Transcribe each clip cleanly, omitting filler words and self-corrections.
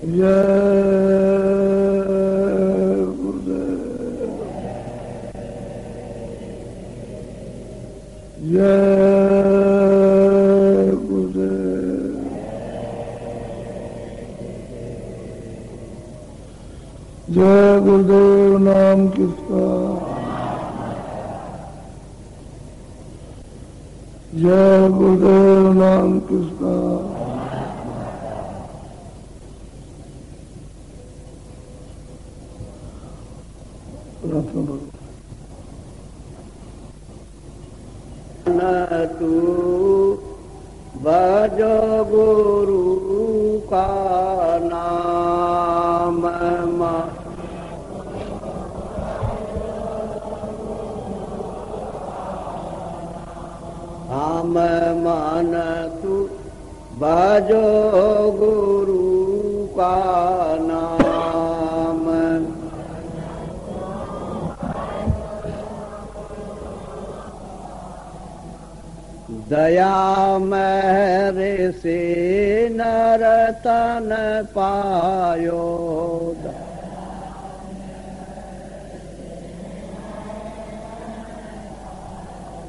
जय गुरुदेव नाम किसका, जय गुरुदेव नाम किसका। न तू भजो गुरु का नाम, हम मन तू भजो गुरु का नाम। दया मेरे से नर तन पायो,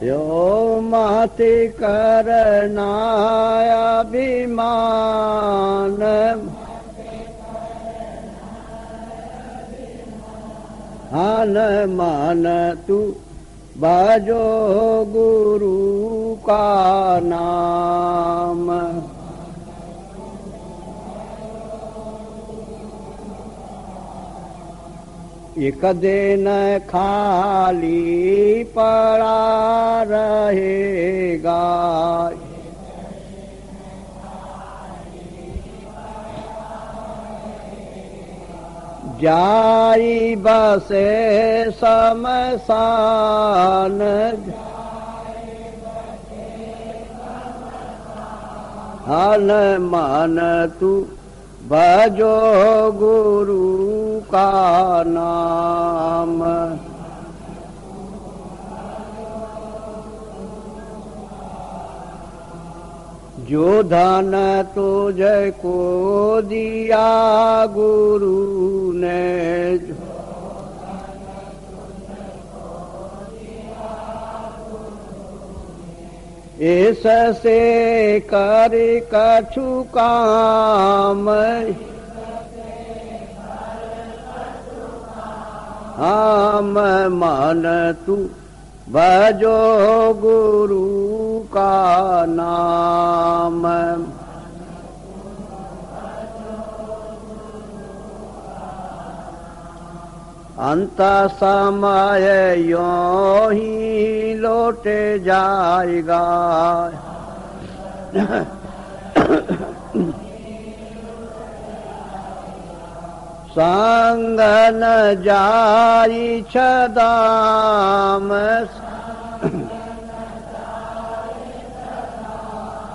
यो मति करना अभिमान, हन मन तू भजो गुरु का नाम। एक दिन खाली पड़ा रहेगा, जाई बसे शमशान, हन मन तू भजो गुरु का नाम। जो धन तुझको दिया गुरु ने, इससे कर कछु काम, हम मन तू भजो गुरु का नाम। अंत समय यों ही लौट जाएगा, संग न जाई छदाम,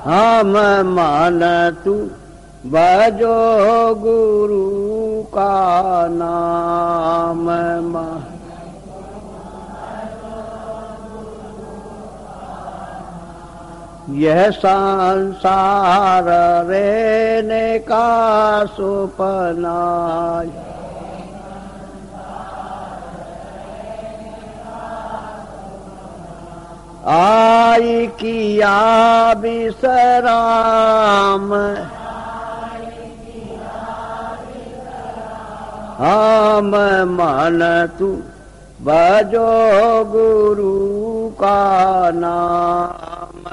हम मन तू भजो गुरु का नाम। यह संसार रहने का सुपना, आई किया विश्राम, हम मन तू भजो गुरु का नाम।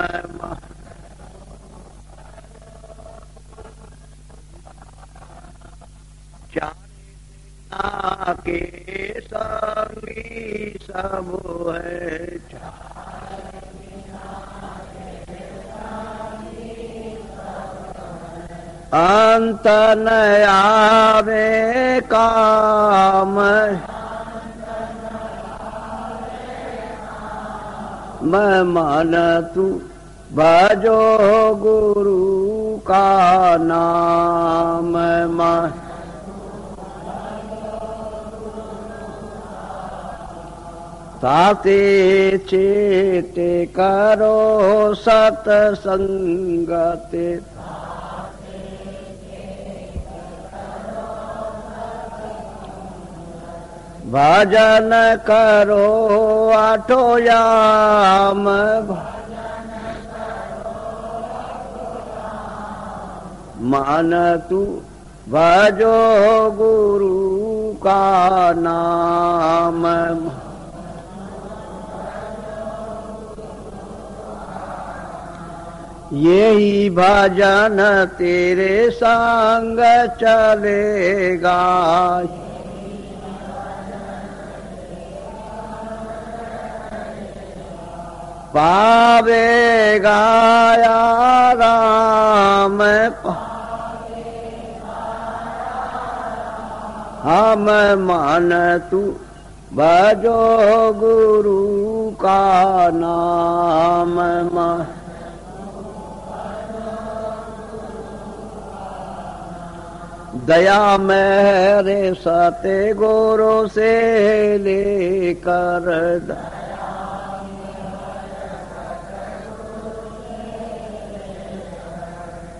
चार के संगी सब है, अंत न आवे काम, मैं मन तू भजो गुरु का नाम। साते चेते करो सतसंगते, भजन करो आठो याम मन तू भजो गुरु का नाम। यही भजन तेरे संग चलेगा, पावेगा आराम। हम मन तू भजो गुरु का नाम। दया मेरे सते गुरु से लेकर,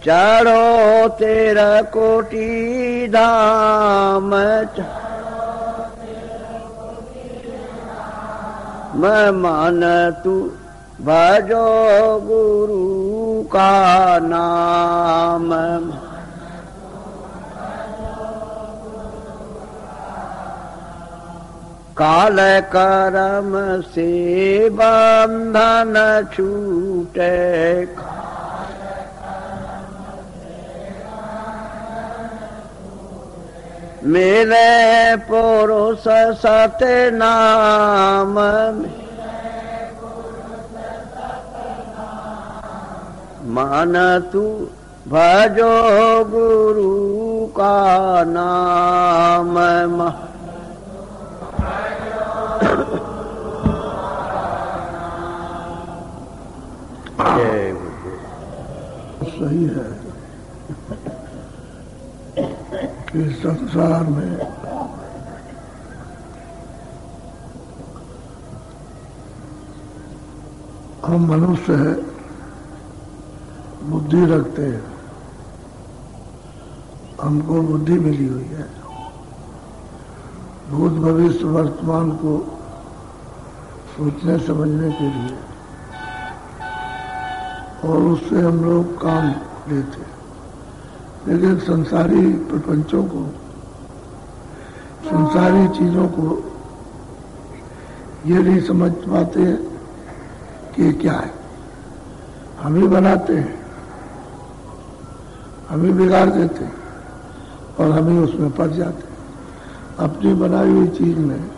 चढ़ो तेरा कोटि धाम। मैं मन तू भजो गुरु का नाम। काल कर्म से बंधन छूटे, मेरे पुरुष सत्य नाम। मन तू भजो गुरु का नाम। सही है कि संसार में हम मनुष्य है, बुद्धि रखते हैं, हमको बुद्धि मिली हुई है, भूत भविष्य वर्तमान को सोचने समझने के लिए, और उससे हम लोग काम लेते हैं। लेकिन संसारी प्रपंचों को, संसारी चीजों को ये नहीं समझ पाते कि ये क्या है। हम ही बनाते हैं, हम ही बिगाड़ देते हैं और हम ही उसमें फंस जाते हैं। अपनी बनाई हुई चीज में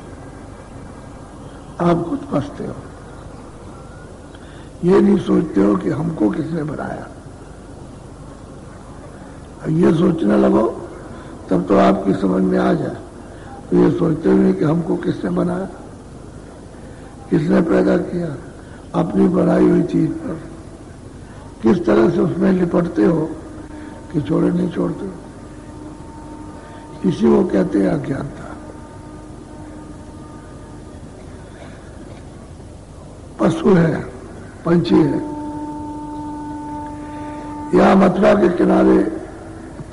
आप खुद फंसते हो, ये नहीं सोचते हो कि हमको किसने बनाया। ये सोचने लगो तब तो आपकी समझ में आ जाए। तो ये सोचते हुए कि हमको किसने बनाया, किसने पैदा किया। अपनी बनाई हुई चीज पर किस तरह से उसमें लिपटते हो कि छोड़े नहीं छोड़ते हो। इसी को कहते हैं अज्ञानता। पशु है, पंछी है, या मथुरा के किनारे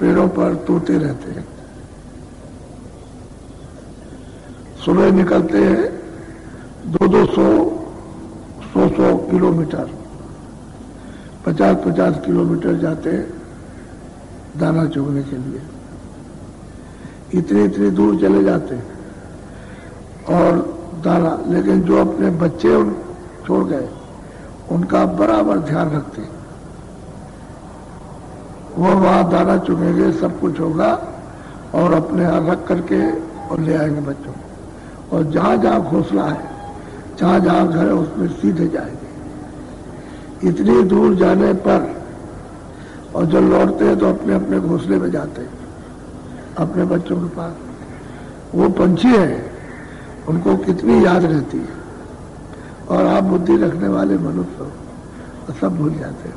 पेड़ों पर तोते रहते हैं। सुबह निकलते हैं 200-100 किलोमीटर, 50-50 किलोमीटर जाते हैं दाना चुगने के लिए। इतनी दूर चले जाते हैं और दाना, लेकिन जो अपने बच्चे छोड़ गए उनका बराबर ध्यान रखते हैं। वो वहां दाना चुगेंगे, सब कुछ होगा और अपने यहाँ रख करके और ले आएंगे बच्चों को। और जहां जहां घोंसला है, जहां जहां घर है, उसमें सीधे जाएंगे। इतनी दूर जाने पर और जब लौटते हैं तो अपने अपने घोंसले में जाते हैं, अपने बच्चों के पास। वो पंछी है, उनको कितनी याद रहती है। और आप बुद्धि रखने वाले मनुष्य हो तो सब भूल जाते हैं,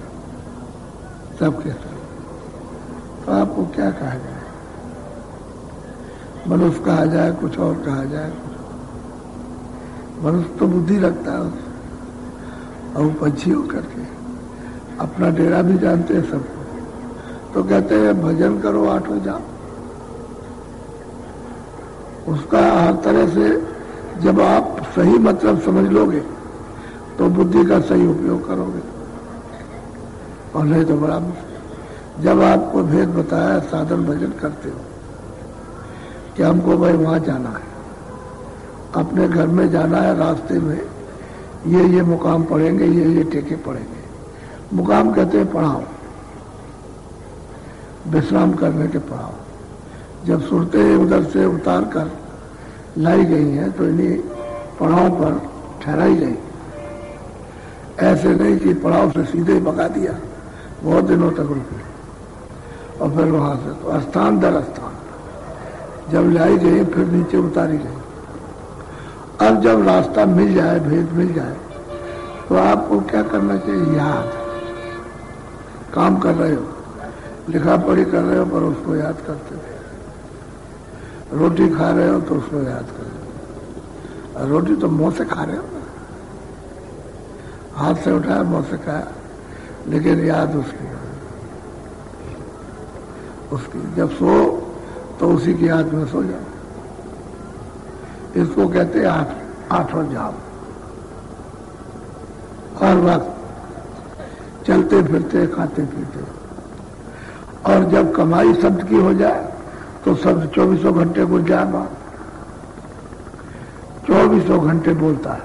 सब के सब। तो आपको क्या कहा जाए, मनुष्य कहा जाए, कुछ और कहा जाए। मनुष्य तो बुद्धि रखता है और वो पंछी होकर के अपना डेरा भी जानते हैं सबको। तो कहते हैं भजन करो आठों जाम। उसका हर तरह से जब आप सही मतलब समझ लोगे तो बुद्धि का सही उपयोग करोगे, और नहीं तो बड़ा मुश्किल। जब आपको भेद बताया साधन भजन करते हो कि हमको भाई वहां जाना है, अपने घर में जाना है, रास्ते में ये मुकाम पड़ेंगे, ये टेके पड़ेंगे। मुकाम कहते हैं पड़ाव, विश्राम करने के पड़ाव। जब सुरतें उधर से उतार कर लाई गई हैं तो इन्हीं पड़ाव पर ठहराई गई। ऐसे नहीं कि पड़ाव से सीधे ही भगा दिया, बहुत दिनों तक रुकी और फिर वहां से तो स्थान दर स्थान जब लाई गई फिर नीचे उतारी गई। अब जब रास्ता मिल जाए, भेद मिल जाए, तो आपको क्या करना चाहिए? याद। काम कर रहे हो, लिखा पढ़ी कर रहे हो, पर उसको याद करते हो। रोटी खा रहे हो तो उसको याद कर लो। रोटी तो मुंह से खा रहे हो ना, हाथ से उठाया मुंह से खाया, लेकिन याद उसकी जब सो तो उसी की याद में सो जाओ। इसको कहते हैं आठों जाम। हर वक्त चलते फिरते खाते पीते, और जब कमाई शब्द की हो जाए तो शब्द 24 घंटे को जाना, 24 घंटे बोलता है,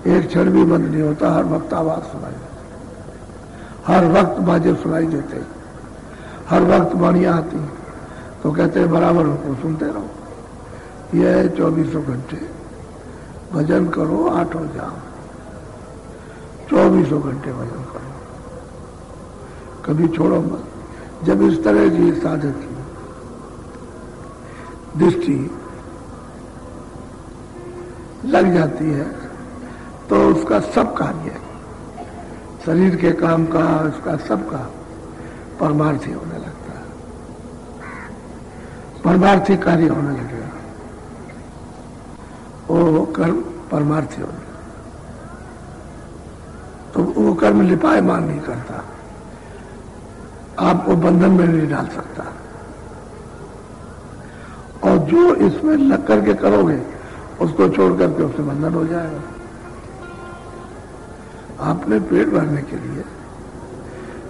एक क्षण भी बंद नहीं होता। हर वक्त आवाज सुनाई देती, हर वक्त बाजे सुनाई देते, हर वक्त वाणियां आती, तो कहते हैं बराबर उनको सुनते रहो। यह 24 घंटे भजन करो, आठों जाम, 24 घंटे भजन करो, कभी छोड़ो मत। जब इस तरह की साधक की दृष्टि लग जाती है तो उसका सब कार्य, शरीर के काम का, उसका सबका परमार्थी होने लगता है, परमार्थी कार्य होने लगेगा। वो कर्म परमार्थी होने, तो वो कर्म लिपायमान नहीं करता, आपको बंधन में नहीं डाल सकता। और जो इसमें लग करके करोगे उसको छोड़ करके उससे बंधन हो जाएगा। आपने पेट भरने के लिए,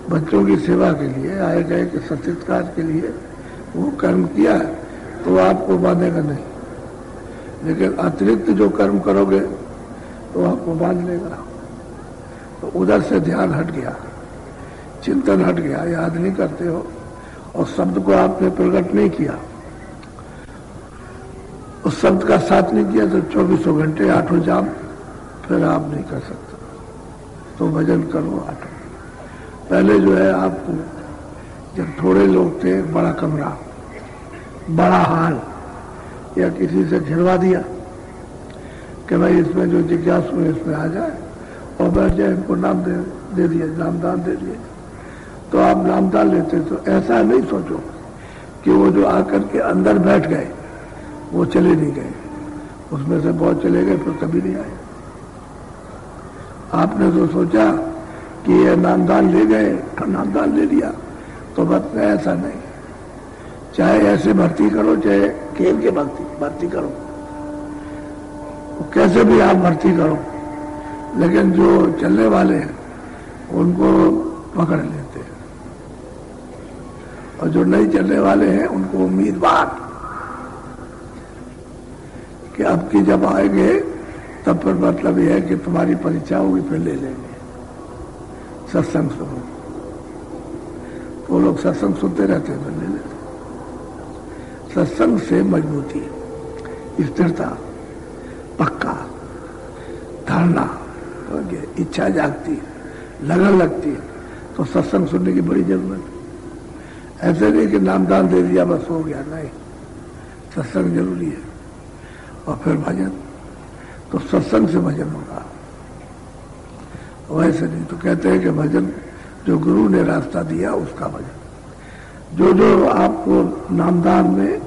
बच्चों की सेवा के लिए, आए गए के सत्कार के लिए वो कर्म किया है, तो आपको बांधेगा नहीं। लेकिन अतिरिक्त जो कर्म करोगे तो आपको बांध लेगा। तो उधर से ध्यान हट गया, चिंतन हट गया, याद नहीं करते हो, और शब्द को आपने प्रकट नहीं किया, उस शब्द का साथ नहीं किया, तो 24 घंटे आठों जाम फिर आप नहीं कर सकते। तो भजन करो आठों। पहले जो है आपको, जब थोड़े लोग थे, बड़ा कमरा, बड़ा हाल, या किसी से घिरवा दिया कि भाई इसमें जो जिज्ञासु है इसमें आ जाए और बैठ जाए, इनको नाम दे दिया, नामदान दे दिए, तो आप नामदान लेते। तो ऐसा नहीं सोचो कि वो जो आकर के अंदर बैठ गए वो चले नहीं गए, उसमें से बहुत चले गए फिर कभी नहीं आए। आपने तो सोचा कि ये नामदान ले गए, नामदान ले लिया तो बस, ऐसा नहीं। चाहे ऐसे भर्ती करो, चाहे खेल के भर्ती करो, कैसे भी आप भर्ती करो, लेकिन जो चलने वाले हैं उनको पकड़ लेते हैं, और जो नहीं चलने वाले हैं उनको उम्मीदवार कि अब की जब आएंगे तब फिर मतलब यह है कि तुम्हारी परीक्षा होगी, फिर ले लेंगे। सत्संग सुनो, वो लोग सत्संग सुनते रहते हैं, फिर ले लेते। सत्संग से मजबूती, स्थिरता, पक्का धारणा, इच्छा जागती है, लगन लगती है, तो सत्संग सुनने की बड़ी जरूरत है। ऐसे नहीं कि नामदान दे दिया बस हो गया, नहीं, सत्संग जरूरी है। और फिर भजन, तो सत्संग से भजन होगा, वैसे नहीं। तो कहते हैं कि भजन जो गुरु ने रास्ता दिया उसका भजन, जो आपको नामदान में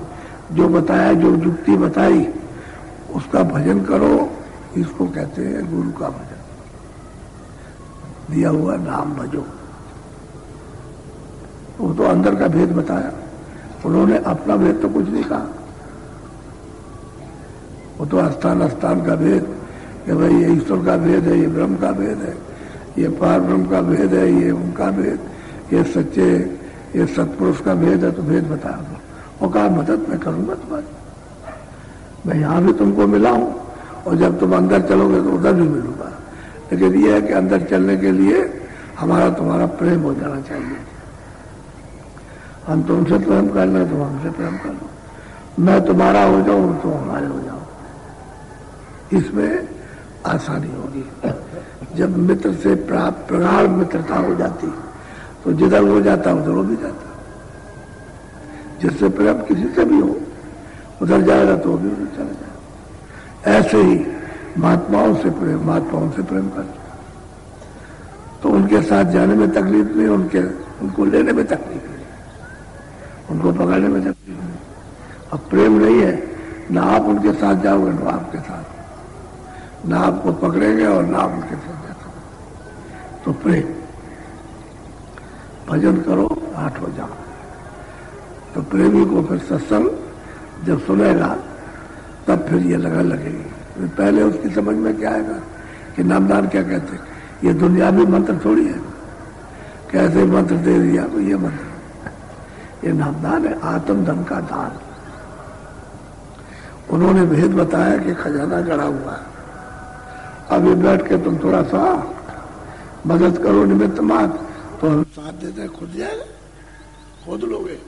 जो बताया, जो युक्ति बताई, उसका भजन करो, इसको कहते हैं गुरु का भजन। दिया हुआ नाम भजो, वो तो अंदर का भेद बताया, उन्होंने अपना भेद तो कुछ नहीं कहा, वो तो स्थान स्थान का भेद कि भाई ये ईश्वर का भेद है, ये ब्रह्म का भेद है, ये पार ब्रह्म का भेद है, ये उनका भेद, ये सच्चे ये सत्पुरुष का भेद है, तो भेद बता दो। और कहा मदद मैं करूंगा तुम्हारी, मैं यहां भी तुमको मिला हूं और जब तुम अंदर चलोगे तो उधर भी मिलूंगा। लेकिन यह है कि अंदर चलने के लिए हमारा तुम्हारा प्रेम हो जाना चाहिए। हम तुमसे प्रेम कर लें तो हमसे प्रेम कर लो, मैं तुम्हारा हो जाऊं तो हमारे हो जाओ, इसमें आसानी होगी। जब मित्र से प्राप्त प्रगाढ़ मित्रता हो जाती तो जिधर हो जाता उधर वो भी जाता। जिससे प्रेम किसी से भी हो उधर जाएगा तो वो भी उधर चला जाएगा। ऐसे ही महात्माओं से प्रेम कर तो उनके साथ जाने में तकलीफ नहीं, उनको लेने में तकलीफ नहीं, उनको पकड़ने में तकलीफ नहीं। अब प्रेम नहीं है, ना आप उनके साथ जाओगे ना आपके साथ, ना आपको पकड़ेंगे और ना आप उनके साथ जा सकते। तो प्रेम, भजन करो आठ हो जाओ। तो प्रेमी को फिर सत्संग जब सुनेगा तब फिर ये लगन लगेगी। पहले उसकी समझ में क्या आएगा कि नामदान क्या कहते हैं, ये दुनियावी मंत्र थोड़ी है, कैसे मंत्र दे दिया तो ये मंत्र, ये नामदान है, आत्म धन का दान। उन्होंने भेद बताया कि खजाना गड़ा हुआ है, अभी बैठ के तुम थोड़ा सा मदद करो निमित्त मात्र, तो हम साथ देते हैं, खुद जाएगा, खोद लोगे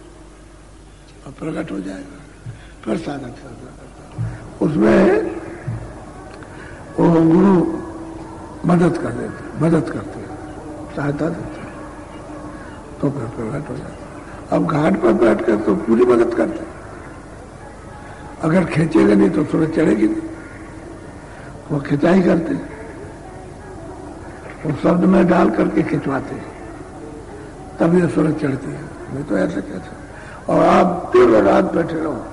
और प्रकट हो जाएगा। फिर साधक साधना करता है, उसमें वो गुरु मदद कर देते, मदद करते हैं, सहायता देते हैं, तो फिर प्रकट हो जाता है। अब घाट पर बैठ कर तो पूरी मदद करते हैं, अगर खींचेगा नहीं तो सूरज चढ़ेगी नहीं, वो खिंचाई करते हैं, वो शब्द में डाल करके खिंचवाते हैं, तब ये सूरज चढ़ती है, नहीं तो ऐसे कैसे। और आप दिन रात बैठे रहो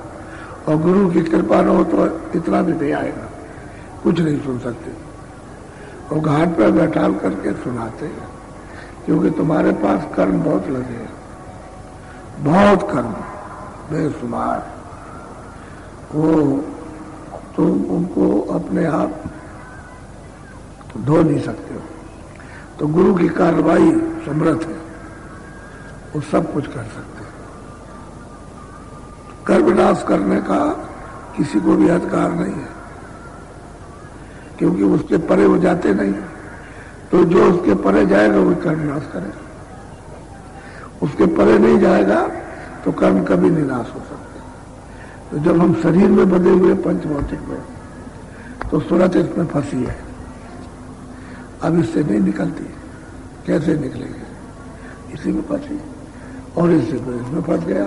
और गुरु की कृपा न हो तो इतना भी नहीं आएगा, कुछ नहीं सुन सकते। और घाट पर बैठा करके सुनाते हैं, क्योंकि तुम्हारे पास कर्म बहुत लगे हैं, बहुत कर्म बेशुमार, वो तुम उनको अपने आप धो नहीं सकते हो। तो गुरु की कार्रवाई समर्थ है, वो सब कुछ कर सकते हैं। कर्मनाश करने का किसी को भी अधिकार नहीं है, क्योंकि उसके परे वो जाते नहीं, तो जो उसके परे जाएगा वो कर्मनाश करेगा, उसके परे नहीं जाएगा तो कर्म कभी नहीं नाश हो सकते। तो जब हम शरीर में बंधे हुए पंचभौतिक में, तो सूरत इसमें फंसी है, अब इससे नहीं निकलती, कैसे निकलेंगे, इसी में फंसी, और इससे तो इसमें फंस गया,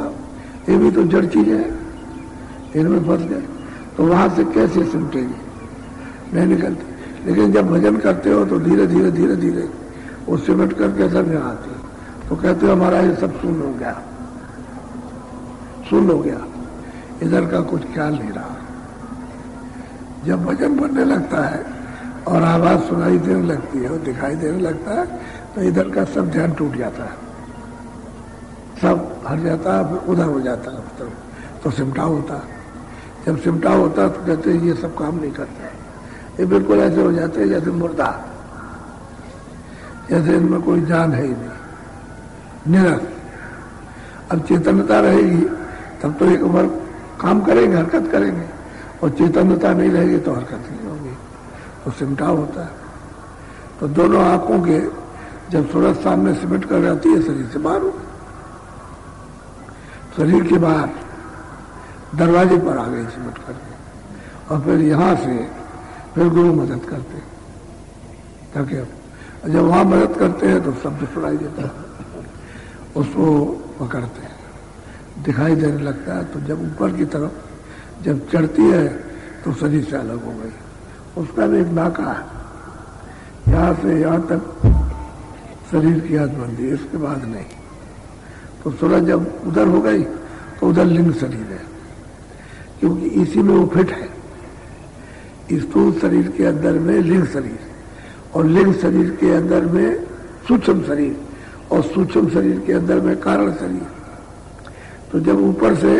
ये भी तो जड़ चीजें हैं, इनमें फंस गए, तो वहां से कैसे सिमटेगी, नहीं निकलती। लेकिन जब भजन करते हो तो धीरे धीरे धीरे धीरे वो सिमट करके सब यहाँ आती है, तो कहते हो हमारा ये सब शून्य हो गया, शून्य हो गया, इधर का कुछ ख्याल नहीं रहा। जब भजन बनने लगता है और आवाज सुनाई देने लगती है और दिखाई देने लगता है, तो इधर का सब ध्यान टूट जाता है, सब हट जाता है, फिर उधर हो जाता है, तो सिमटाव होता है। जब सिमटाव होता है तो कहते हैं ये सब काम नहीं करता, ये बिल्कुल ऐसे हो जाते हैं जैसे मुर्दा, जैसे इनमें कोई जान है ही नहीं, निरस। अब चेतनता रहेगी तब तो एक उम्र काम करेंगे, हरकत करेंगे, और चेतनता नहीं रहेगी तो हरकत नहीं होगी, तो सिमटाव होता है। तो दोनों आंखों के जब सूरज सामने सिमट कर जाती है, शरीर से बाहर हो, शरीर के बाहर दरवाजे पर आ गई सिमट करके, और फिर यहां से फिर गुरु मदद करते, ताकि जब वहां मदद करते हैं तो शब्द सुनाई देता है, उसको पकड़ते हैं, दिखाई देने लगता है। तो जब ऊपर की तरफ जब चढ़ती है तो शरीर से अलग हो गई, उसका भी एक नाका है, यहां से यहां तक शरीर की हदबंदी, इसके बाद नहीं। तो सूरज जब उधर हो गई तो उधर लिंग शरीर है, क्योंकि इसी में वो फिट है। स्थूल शरीर के अंदर में लिंग शरीर, और लिंग शरीर के अंदर में सूक्ष्म शरीर, और सूक्ष्म शरीर के अंदर में कारण शरीर। तो जब ऊपर से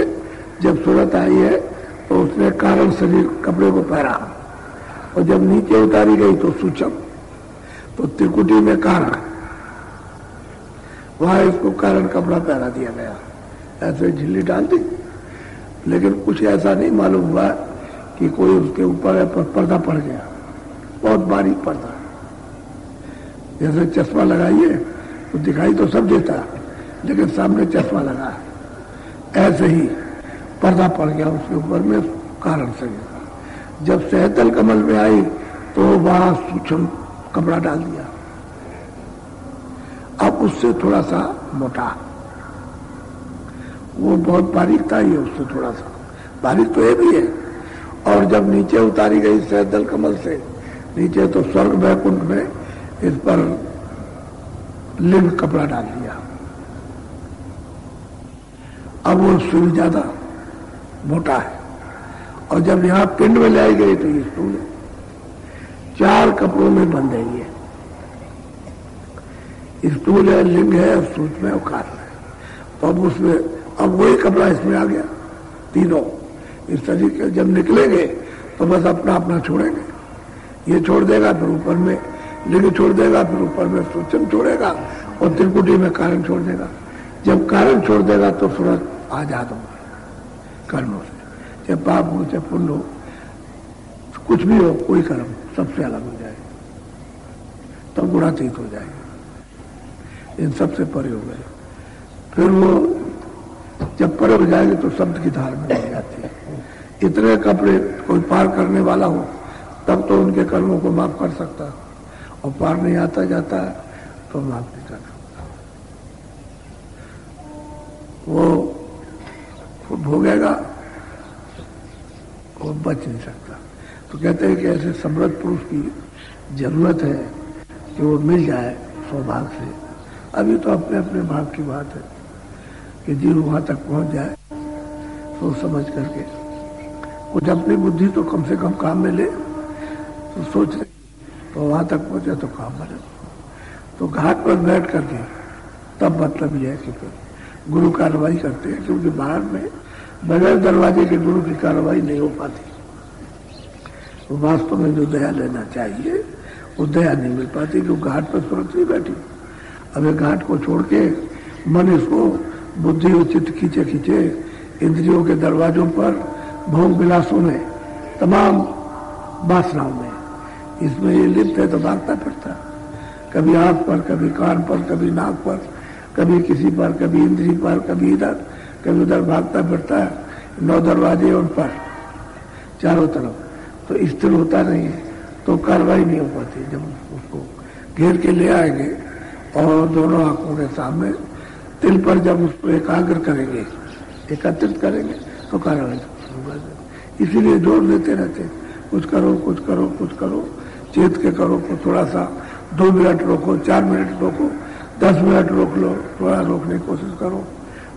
जब सूरत आई है तो तो उसने कारण शरीर कपड़े को पहरा, और जब नीचे उतारी गई तो सूचम, तो त्रिकुटी में कारण, वहां इसको कारण कपड़ा पहरा दिया गया, ऐसे झिल्ली डाल दी। लेकिन कुछ ऐसा नहीं मालूम हुआ कि कोई उसके ऊपर पर्दा पड़ गया, बहुत बारीक पर्दा, जैसे चश्मा लगाइए तो दिखाई तो सब देता है, लेकिन सामने चश्मा लगा है, ऐसे ही पर्दा पड़ गया उसके ऊपर में कारण से। जब सहतल कमल में आई तो वहां सूक्ष्म कपड़ा डाल दिया, अब उससे थोड़ा सा मोटा, वो बहुत बारीक था, ये उससे थोड़ा सा बारीक तो ये भी है। और जब नीचे उतारी गई सहतल कमल से नीचे, तो स्वर्ग वैकुंठ में इस पर लिंग कपड़ा डाल दिया, अब वो उससे भी ज्यादा मोटा है। और जब यहां पिंड में लाई गई तो ये स्थूल है, 4 कपड़ों में बंध है ये, स्थूल है, लिंग है, सूक्ष्म है और कारण है। तो अब उसमें अब वही कपड़ा इसमें आ गया, तीनों इस तरीके। जब निकलेंगे तो बस अपना अपना छोड़ेंगे, ये छोड़ देगा फिर ऊपर में लिंग छोड़ देगा, फिर ऊपर में सूक्ष्म छोड़ेगा और त्रिकुटी में कारण छोड़ देगा। जब कारण छोड़ देगा तो सूरत आजाद होगा कर्मों से, चाहे पाप हो चाहे पुण्य हो, कुछ भी हो, कोई कर्म सबसे अलग हो जाए, तब गुणातीत हो जाएगा, इन सबसे परे हो गए। फिर वो जब परे हो जाएंगे तो शब्द की धार में हो जाती है। इतने कपड़े कोई पार करने वाला हो तब तो उनके कर्मों को माफ कर सकता, और पार नहीं आता जाता है तो माफ नहीं कर सकता, वो भोगेगा, वो बच नहीं सकता। तो कहते हैं कि ऐसे समृद्ध पुरुष की जरूरत है कि वो मिल जाए सौभाग्य से। अभी तो अपने अपने भाग की बात है कि जीव वहां तक पहुंच जाए सोच समझ करके, कुछ अपनी बुद्धि तो कम से कम काम में ले, तो सोच ले तो वहां तक पहुंचे तो काम बने। तो घाट पर बैठ करके तब मतलब यह है कि फिर गुरु कार्रवाई करते हैं, क्योंकि बाहर में बगैर दरवाजे के गुरु की कार्रवाई नहीं हो पाती। तो वास्तव में जो दया लेना चाहिए वो दया नहीं मिल पाती, क्योंकि घाट पर सुरक्षित नहीं बैठी। अब एक घाट को छोड़ के मन इसको बुद्धि उचित खींचे खींचे इंद्रियों के दरवाजों पर, भोग विलासों में, तमाम वासनाओं में, इसमें ये लिप्त है तो भागता फिरता, कभी आंख पर, कभी कान पर, कभी नाक पर, कभी किसी पर, कभी इंद्री पर, कभी इधर कभी उधर भागता फिरता है। 9 दरवाजे उन पर चारों तरफ, तो स्थिर होता नहीं है, तो कार्रवाई नहीं हो पाती। जब उसको घेर के ले आएंगे और दोनों आंखों के सामने तिल पर जब उसको एकाग्र करेंगे, एकत्रित करेंगे, तो कार्रवाई होगा। इसीलिए जोर देते रहते, कुछ करो कुछ करो कुछ करो, चेत के करो, तो थोड़ा सा 2 मिनट रोको, 4 मिनट रोको, 10 मिनट रोक लो, थोड़ा रोकने की कोशिश करो,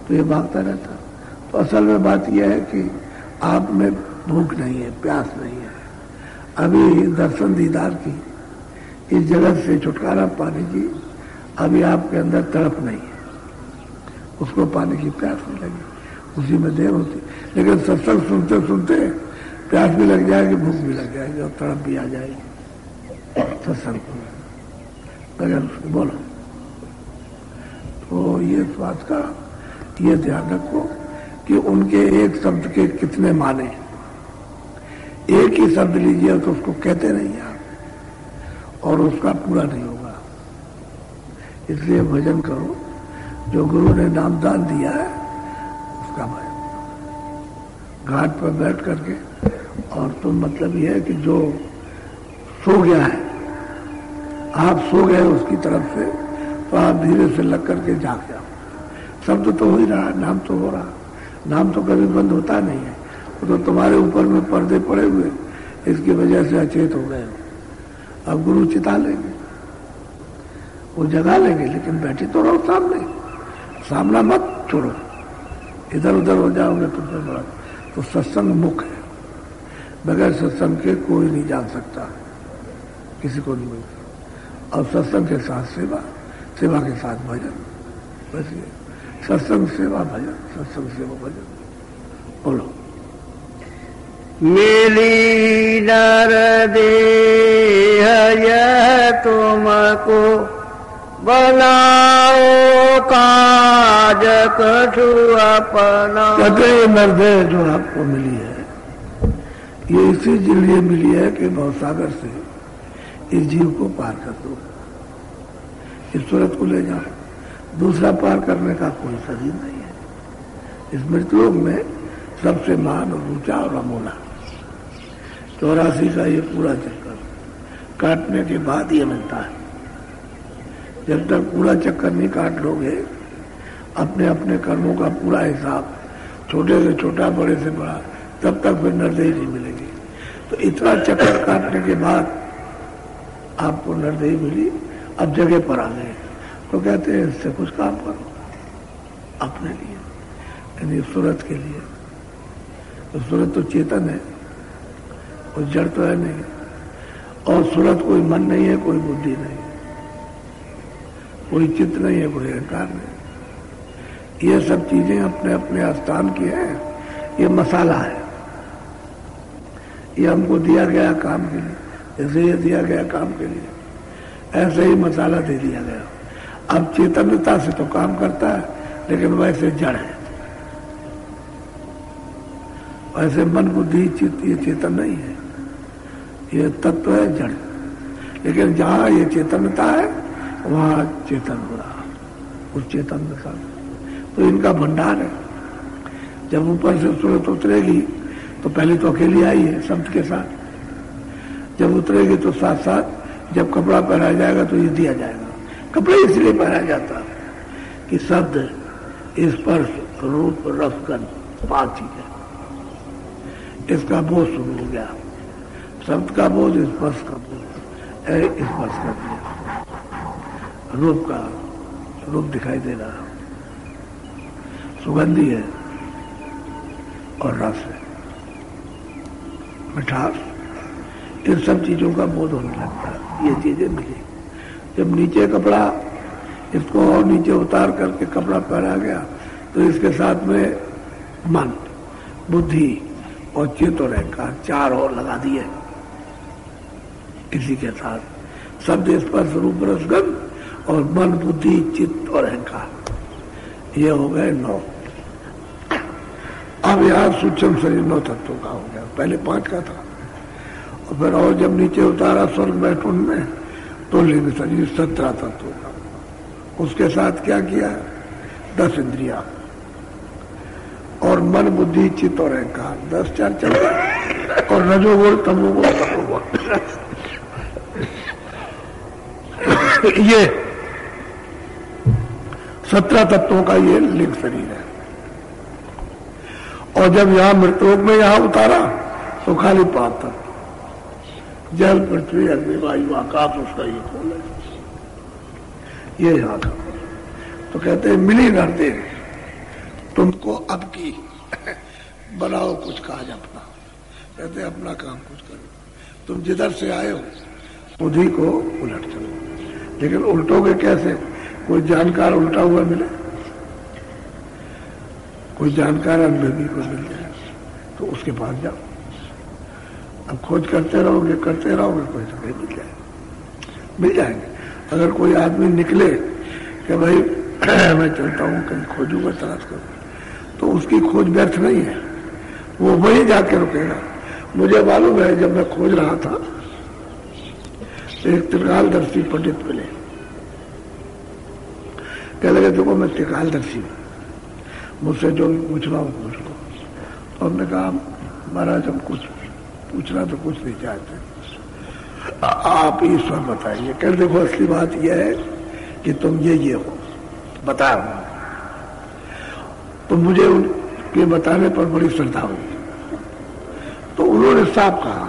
तो ये भागता रहता। तो असल में बात यह है कि आप में भूख नहीं है, प्यास नहीं है, अभी दर्शन दीदार की, इस जगत से छुटकारा पाने की अभी आपके अंदर तड़प नहीं है, उसको पाने की प्यास नहीं लगी, उसी में देर होती। लेकिन सत्संग सुनते सुनते प्यास भी लग जाएगी, भूख भी लग जाएगी और तड़प भी आ जाएगी सत्संग बगैर उसके। बोलो तो ये इस बात का ये ध्यान रखो कि उनके एक शब्द के कितने माने। एक ही शब्द लीजिए तो उसको कहते नहीं आप, और उसका पूरा नहीं होगा। इसलिए भजन करो, जो गुरु ने नामदान दिया है उसका भजन। घाट पर बैठ करके, और तो मतलब यह है कि जो सो गया है, आप सो गए उसकी तरफ से, तो आप धीरे से लग करके जाग जाओ। शब्द तो हो ही रहा, नाम तो हो रहा, नाम तो कभी बंद होता नहीं है। वो तो तुम्हारे ऊपर में पर्दे पड़े हुए, इसकी वजह से अचेत हो गए हो। अब गुरु चिता लेंगे, वो जगा लेंगे, लेकिन बैठे तो रहो सामने, सामना मत छोड़ो, इधर उधर हो जाओगे तो फिर बड़ा। तो सत्संग मुख है, बगैर सत्संग के कोई नहीं जान सकता, किसी को नहीं मिलता। और सत्संग के साथ सेवा, सेवा के साथ भजन, बस ये सत्संग सेवा भजन, सत्संग सेवा भजन। बोलो मिली नर देह यह तुमको बनाओ काज कछु अपना। कहते हैं नरदेह जो आपको मिली है ये इसी लिए मिली है कि भवसागर से इस जीव को पार कर दो, इस सूरत को ले जाओ। दूसरा पार करने का कोई शरीर नहीं है। इस मृतलोक में सबसे महान और ऊंचा और अमोला 84 का ये पूरा चक्कर काटने के बाद ये मिलता है। जब तक पूरा चक्कर नहीं काट लोगे, अपने अपने कर्मों का पूरा हिसाब, छोटे से छोटा बड़े से बड़ा, तब तक फिर नरदेही नहीं मिलेगी। तो इतना चक्कर काटने के बाद आपको नरदेही मिली, अब जगह पर आ गए तो कहते हैं इससे कुछ काम करो अपने लिए, यानी सूरत के लिए। तो सूरत तो चेतन है, कोई जड़ तो है नहीं, और सूरत कोई मन नहीं है, कोई बुद्धि नहीं, कोई चित्त नहीं है, कोई अहंकार नहीं। ये सब चीजें अपने अपने स्थान की है। ये मसाला है, ये हमको दिया गया काम के लिए, जैसे ये दिया गया काम के लिए, ऐसे ही मसाला दे दिया गया। अब चेतनता से तो काम करता है, लेकिन वैसे जड़ है। वैसे मन बुद्धि चित्त ये चेतन नहीं है, ये तत्व है जड़। लेकिन जहां ये चेतनता है वहां चेतन हो रहा, उस चेतन के साथ तो इनका भंडार है। जब ऊपर से सूरत उतरेगी तो पहले तो अकेली आई है शब्द के साथ, जब उतरेगी तो साथ साथ जब कपड़ा पहनाया जाएगा तो ये दिया जाएगा। कपड़े इसलिए पहनाया जाता है कि शब्द, स्पर्श, रूप, रस, गंध 5 चीजें, इसका बोझ शुरू हो गया। शब्द का बोझ, स्पर्श का बोझ, स्पर्श कर दिया, रूप का रूप दिखाई दे रहा, सुगंधी है और रस है, मिठास, इन सब चीजों का बोध होने लगता है। ये चीजें मिली। जब नीचे कपड़ा, इसको और नीचे उतार करके कपड़ा पहना गया तो इसके साथ में मन, बुद्धि और चित्त और अहंकार 4 और लगा दिए। इसी के साथ शब्द, स्पर्श, रूप, रस, गंध और मन, बुद्धि, चित्त और अहंकार, ये हो गए 9। अब यार सूक्ष्म शरीर 9 तत्वों का हो गया, पहले 5 का था। और फिर और जब नीचे उतारा स्वर्ग बैठुन में तो लिंग शरीर 17 तत्वों का। उसके साथ क्या किया? 10 इंद्रिया और मन, बुद्धि, चित्त और अहंकार 10 4 चल रहा, और रजोगुण, तमोगुण, तमोगुण ये 17 तत्वों का ये लिंग शरीर है। और जब यहां मृतलोक में यहां उतारा तो खाली 5 तत्व, जल, पृथ्वी, अग्नि, वायु, आकाश, उसका ये खोल है, ये यहां का। तो कहते हैं मिली नरदेह तुमको अब की बनाओ कुछ काज अपना। कहते हैं अपना काम कुछ करो, तुम जिधर से आए हो उन्हीं को उलट चलो। लेकिन उल्टोगे कैसे? कोई जानकार उल्टा हुआ मिले, कोई जानकार अनुभवी को मिल जाए तो उसके पास जाओ। अब खोज करते रहोगे कोई तो मिल जाएंगे। अगर कोई आदमी निकले कि भाई मैं चलता हूँ कहीं खोजूंगा, तलाश करूँ, तो उसकी खोज व्यर्थ नहीं है, वो वहीं जाके रुकेगा। मुझे मालूम है जब मैं खोज रहा था तो एक त्रिकालदर्शी पंडित मिले, कह लगे देखो मैं त्रिकालदर्शी हूँ, मुझसे जो पूछना हो पूछ लो। तो हमने कहा महाराज हम कुछ पूछना तो कुछ नहीं चाहते, आप ईश्वर बताइए। कह देखो असली बात यह है कि तुम ये हो, बता रहा हूं। तो मुझे उनके बताने पर बड़ी श्रद्धा हुई। तो उन्होंने साफ कहा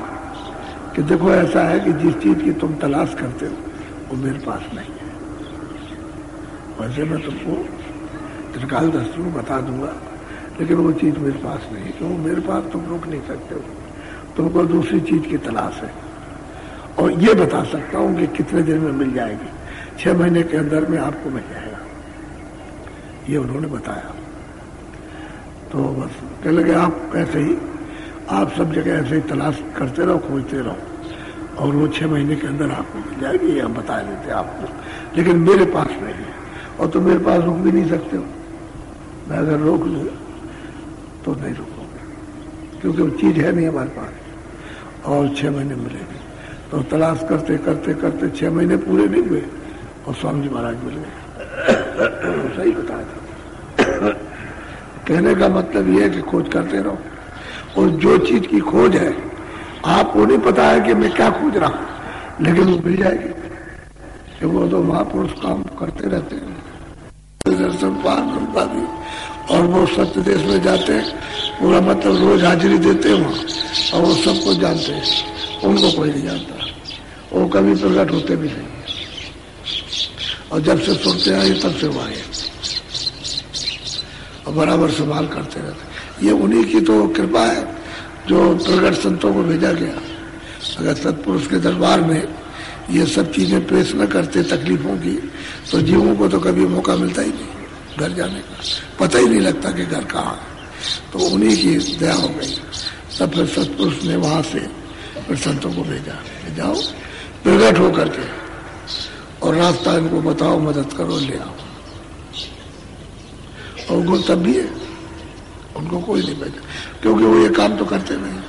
कि देखो ऐसा है कि जिस चीज की तुम तलाश करते हो वो मेरे पास नहीं है। वैसे मैं तुमको त्रिकालदर्शी हूं, बता दूंगा, लेकिन वो चीज मेरे पास नहीं है, क्यों? मेरे पास तुम रोक नहीं सकते हो, तुमको दूसरी चीज की तलाश है। और ये बता सकता हूं कि कितने दिन में मिल जाएगी, 6 महीने के अंदर में आपको मिल जाएगा, ये उन्होंने बताया। तो बस कह लगे आप कैसे ही, आप सब जगह ऐसे ही तलाश करते रहो, खोजते रहो, और वो 6 महीने के अंदर आपको मिल जाएगी, ये हम बता देते आपको। लेकिन मेरे पास नहीं है, और तुम मेरे पास रुक भी नहीं सकते हो। मैं अगर रोक लूँ तो नहीं रुकोगे, क्योंकि वो चीज है नहीं हमारे पास। और 6 महीने मिलेगी, तो तलाश करते करते करते 6 महीने पूरे नहीं हुए और स्वामी जी महाराज मिल गए। सही बताया था। कहने का मतलब ये है कि खोज करते रहो, और जो चीज की खोज है आपको नहीं पता है कि मैं क्या खोज रहा हूं, लेकिन वो मिल जाएगी, कि वो तो महापुरुष काम करते रहते हैं। दर्शन पार भी, और वो सत्य देश में जाते हैं, पूरा मतलब रोज हाजिरी देते हैं वहां, और वो सबको जानते हैं, उनको कोई नहीं जानता, वो कभी प्रकट होते भी नहीं, और जब से सुनते आए तब से वो आए, और बराबर संभाल करते रहते। ये उन्हीं की तो कृपा है जो प्रगट संतों को भेजा गया। अगर सत्पुरुष के दरबार में ये सब चीजें पेश न करते तकलीफों की, तो जीवों को तो कभी मौका मिलता ही नहीं घर जाने का, पता ही नहीं लगता कि घर कहाँ है। तो उन्हीं की दया हो गई, तब फिर सत्पुरुष ने वहां से फिर संतों को भेजा, जाओ प्रगट होकर के और रास्ता इनको बताओ, मदद करो, ले आओ। और गुण तब भी है, उनको कोई नहीं पहचान, क्योंकि वो ये काम तो करते नहीं,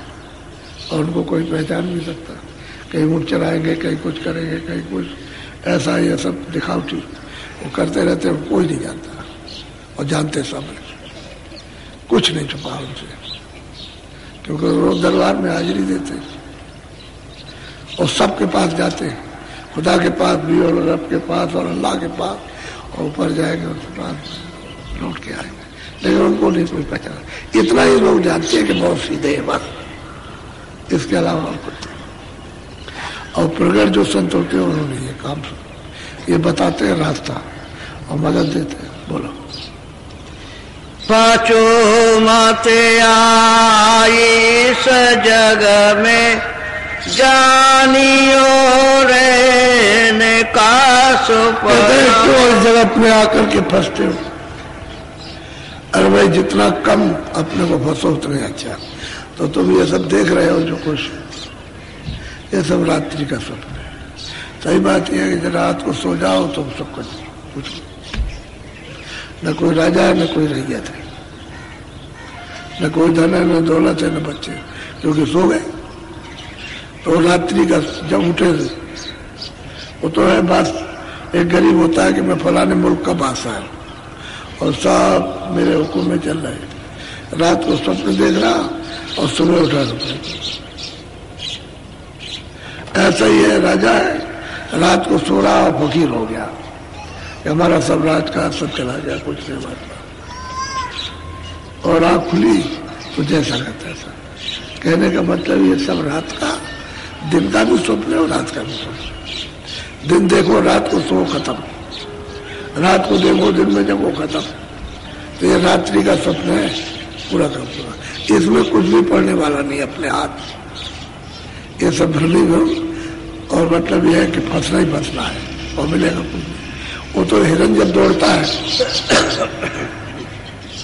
और उनको कोई पहचान नहीं सकता। कहीं ऊँट चलाएंगे, कहीं कुछ करेंगे, कहीं कुछ ऐसा, ये सब दिखावटी वो करते रहते हैं, कोई नहीं जानता, और जानते सब है, कुछ नहीं छुपा उनसे, क्योंकि रोज दरबार में हाजिरी देते हैं और सबके पास जाते हैं, खुदा के पास भी और रब के पास और अल्लाह के पास, और ऊपर जाएंगे उसके पास लौट के आएंगे, लेकिन उनको नहीं कोई पहचान। इतना ही लोग जानते हैं कि बहुत सीधे है बस, इसके अलावा और कुछ नहीं। और प्रगट जो संत होते हैं उन्होंने ये काम ये बताते हैं रास्ता और मदद देते हैं। बोलो। पांचो माते आई इस जग में, जानियो रहने का सुपना। क्यों इस जगत में आकर के फंसते हो? अरे भाई जितना कम अपने को फंसो उतने अच्छा। तो तुम ये सब देख रहे हो जो कुछ, ये सब रात्रि का स्वप्न है। सही बात यह है कि रात को सो जाओ तो सब कुछ न कोई राजा है, न कोई रैयत है, न कोई धन है, न दौलत है, न बच्चे, क्योंकि सो गए। तो रात्रि का जब उठे वो तो है बात। एक गरीब होता है कि मैं फलाने मुल्क का बादशाह है और सब मेरे हुक्म में चल रहे, रात को स्वप्न देख रहा और सुबह उठा रुपये। ऐसा ही है, राजा है, रात को सो रहा और फकीर हो गया, हमारा सब राज का सब चला गया, कुछ नहीं हमारे पास। और आँख खुली तो जैसा का तैसा। कहने का मतलब ये सब रात का, दिन का भी स्वप्न है और रात का भी स्वप्न। दिन देखो रात को सो खत्म, रात को देखो दिन में जब वो खत्म। तो ये रात्रि का स्वप्न है पूरा का पूरा। इसमें कुछ भी पढ़ने वाला नहीं अपने हाथ। ये सब भ्रमी भ्रम, और मतलब यह है कि फंसना ही फंसना है और मिलेगा कुछ नहीं। वो तो हिरन जब दौड़ता है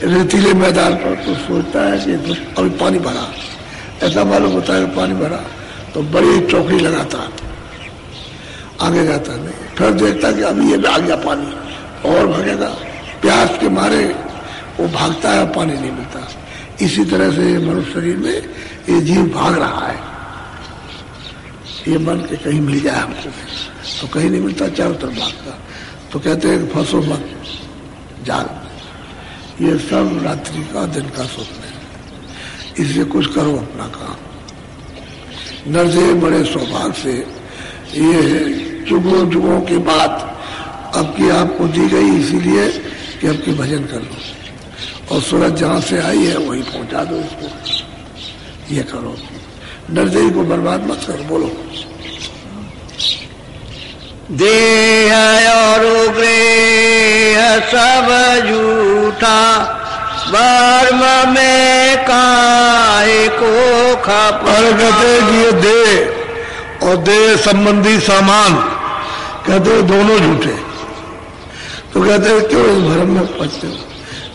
रेतीले मैदान पर तो सोचता है कि अभी पानी भरा, ऐसा मालूम होता है पानी भरा तो बड़ी चौकड़ी लगाता है, आगे जाता नहीं। फिर देखता कि अभी ये आ गया पानी, और भागेगा, प्यास के मारे वो भागता है, पानी नहीं मिलता। इसी तरह से मनुष्य शरीर में ये जीव भाग रहा है, ये मन के कहीं मिल जाए हमको, तो कहीं नहीं मिलता, चारों तरफ भागता। तो कहते हैं फंसो मत जाल। ये सब रात्रि का दिन का स्वप्न है, इससे कुछ करो अपना काम। नरसे बड़े सौभाग्य से ये जुगों जुगों की बात अब की आपको दी गई, इसीलिए कि अब की भजन कर लो, और सूरज जहां से आई है वही पहुंचा दो इसको। ये करो, नरदेही को बर्बाद मत करो। बोलो। देह और गृह सब झूठा, वर्म में काहे को खप। और कहते हैं कि ये देह और देह संबंधी सामान, कहते हैं दोनों झूठे। तो कहते हैं क्यों इस भ्रम में फंसते हो?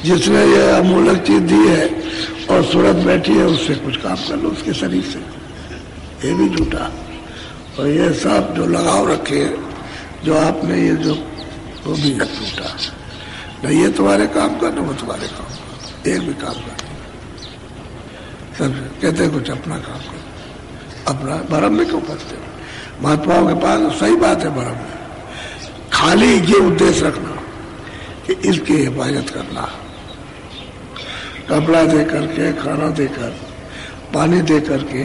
जिसने ये अमूलक चीज दी है और सूरत बैठी है, उससे कुछ काम कर लो उसके शरीर से, ये भी झूठा। और ये सब जो लगाव रखे जो आपने ये जो, वो भी झूठा। न ये तुम्हारे काम का, न वो तुम्हारे काम का, एक भी काम का। सब कहते हैं कुछ अपना काम करो, अपना भरम में क्यों फंसते हो? महात्माओं के पास सही बात है भरम में, खाली ये उद्देश्य रखना कि इसकी हिफाजत करना, कपड़ा दे करके, खाना देकर, पानी दे करके,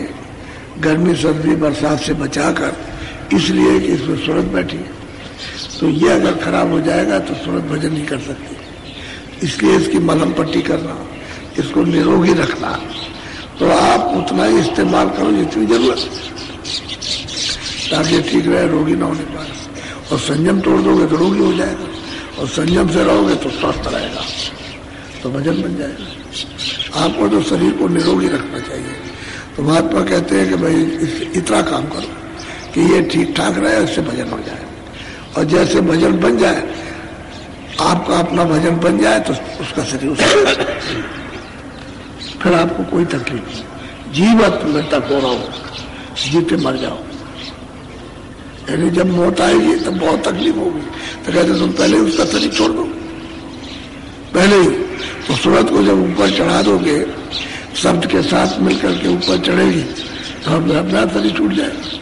गर्मी सर्दी बरसात से बचाकर, इसलिए कि इसमें सूरत बैठी है। तो ये अगर खराब हो जाएगा तो सूरत भजन नहीं कर सकती, इसलिए इसकी मलहम पट्टी करना, इसको निरोगी रखना। तो आप उतना ही इस्तेमाल करो जितनी जरूरत, ताकि ठीक रहे, रोगी ना होने पाए। और संयम तोड़ दोगे तो रोगी हो जाएगा, और संयम से रहोगे तो स्वस्थ रहेगा, तो भजन बन जाएगा। आपको तो शरीर को निरोगी रखना चाहिए। तो महात्मा कहते हैं कि भाई इतना काम करो कि ये ठीक ठाक रहे, इससे भजन हो जाए। और जैसे भजन बन जाए, आपका अपना भजन बन जाए, तो उसका शरीर फिर आपको कोई तकलीफ नहीं। जीवत में तक हो रहा हो, जीते मर जाओ। यानी जब मौत आएगी तब बहुत तकलीफ होगी, तो कहते तुम पहले ही उसका शरीर छोड़ दो, पहले ही। तो सूरत को जब ऊपर चढ़ा दोगे, शब्द के साथ मिलकर के ऊपर चढ़ेगी, तो हमें अपना शरीर छूट जाएगा।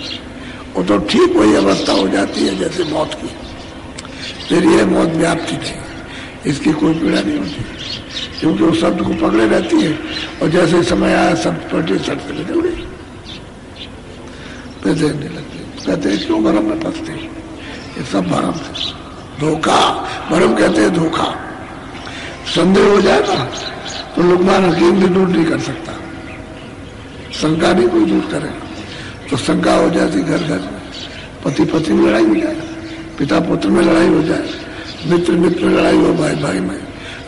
वो तो ठीक वही अवस्था हो जाती है जैसे मौत की। फिर ये मौत व्याप्ति नहीं, इसकी कोई पीड़ा नहीं होती, क्योंकि वो शब्द को पकड़े रहती है। और जैसे समय आया शब्द पलटे, सट पे निकल गई, फिर देखने लगती। कहते हैं क्यों भरम में फंसते हैं? ये सब भरम है, धोखा। भरम कहते हैं धोखा। संदेह हो जाए ना तो लुकमान हकीम भी दूर नहीं कर सकता, शंका नहीं कोई दूर करेगा। तो शंका हो जाती घर घर में, पति पत्नी में लड़ाई हो जाए, पिता पुत्र में लड़ाई हो जाए, मित्र मित्र में लड़ाई हो, भाई भाई में,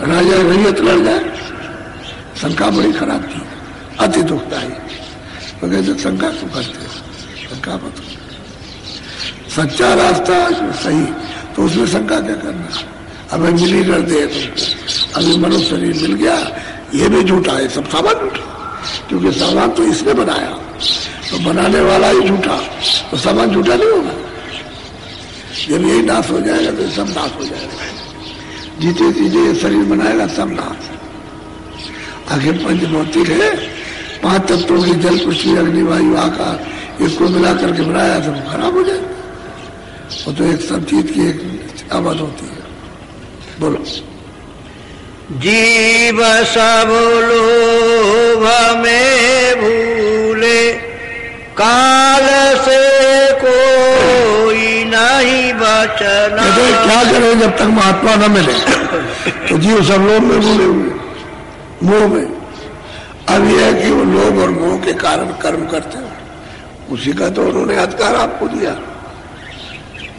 राजा रैयत लड़ जाए। शंका बड़ी खराब थी, अति दुखदायी। तो कहते शंका क्यों करते हो? शंका मत, सच्चा रास्ता सही, तो उसमें शंका क्या करना? अब मिली कर दे तुमको, अभी मनुष्य शरीर मिल गया, ये भी झूठा है, सब सामान झूठा, क्योंकि सामान तो इसने बनाया, तो बनाने वाला ही झूठा, तो सामान झूठा नहीं होगा। जब यही नाश हो जाएगा तो सब नाश हो जाएगा। जीते जीते शरीर बनाएगा सब नाश। आखिर पंचभौतिक है, 5 तत्वों की जल पृथ्वी अग्नि वायु आकाश, इसको मिला करके बनाया तो खराब हो जाएगा। वो तो एक सब चीज की एक आवाज होती है। बोलो। जीव सब लोभ में भूले, काल से कोई नहीं बचना। क्या करें जब तक महात्मा न मिले? तो जीव सब लोभ में भूले हुए, मोह में। अब यह है कि वो लोभ और मोह के कारण कर्म करते हो, उसी का तो उन्होंने अधिकार आपको दिया।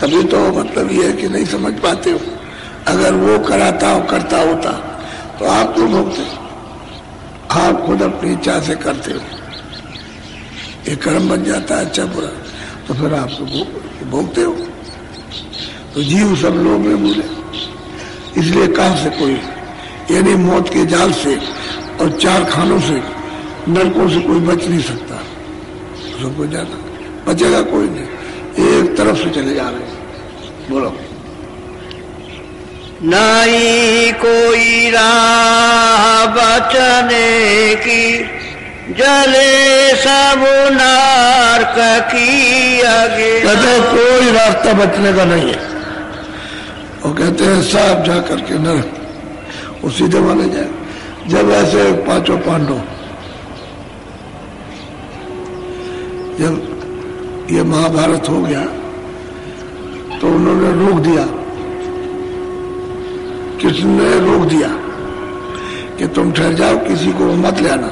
तभी तो मतलब ये है कि नहीं समझ पाते हो। अगर वो कराता हो, करता होता तो आप क्यों भोगते? आप खुद अपनी इच्छा से करते हो, एक कर्म बन जाता है अच्छा बुरा, तो फिर आप तो भोगते हो। तो जीव सब लोग में भूले, इसलिए कहां से कोई, यानी मौत के जाल से और 4 खानों से, नरकों से कोई बच नहीं सकता। सबको जाना, बचेगा कोई नहीं, एक तरफ से चले जा रहे हैं। बोलो। नहीं कोई राह बचने की, जले सब नरक की आगे। कहते हैं कोई रास्ता बचने का नहीं है, और कहते हैं सब जा करके नरक, वो सीधे माने जाए। जब ऐसे 5 पांडव, जब ये महाभारत हो गया तो उन्होंने रोक दिया, कृष्ण ने रोक दिया कि तुम ठहर जाओ, किसी को मत ले आना,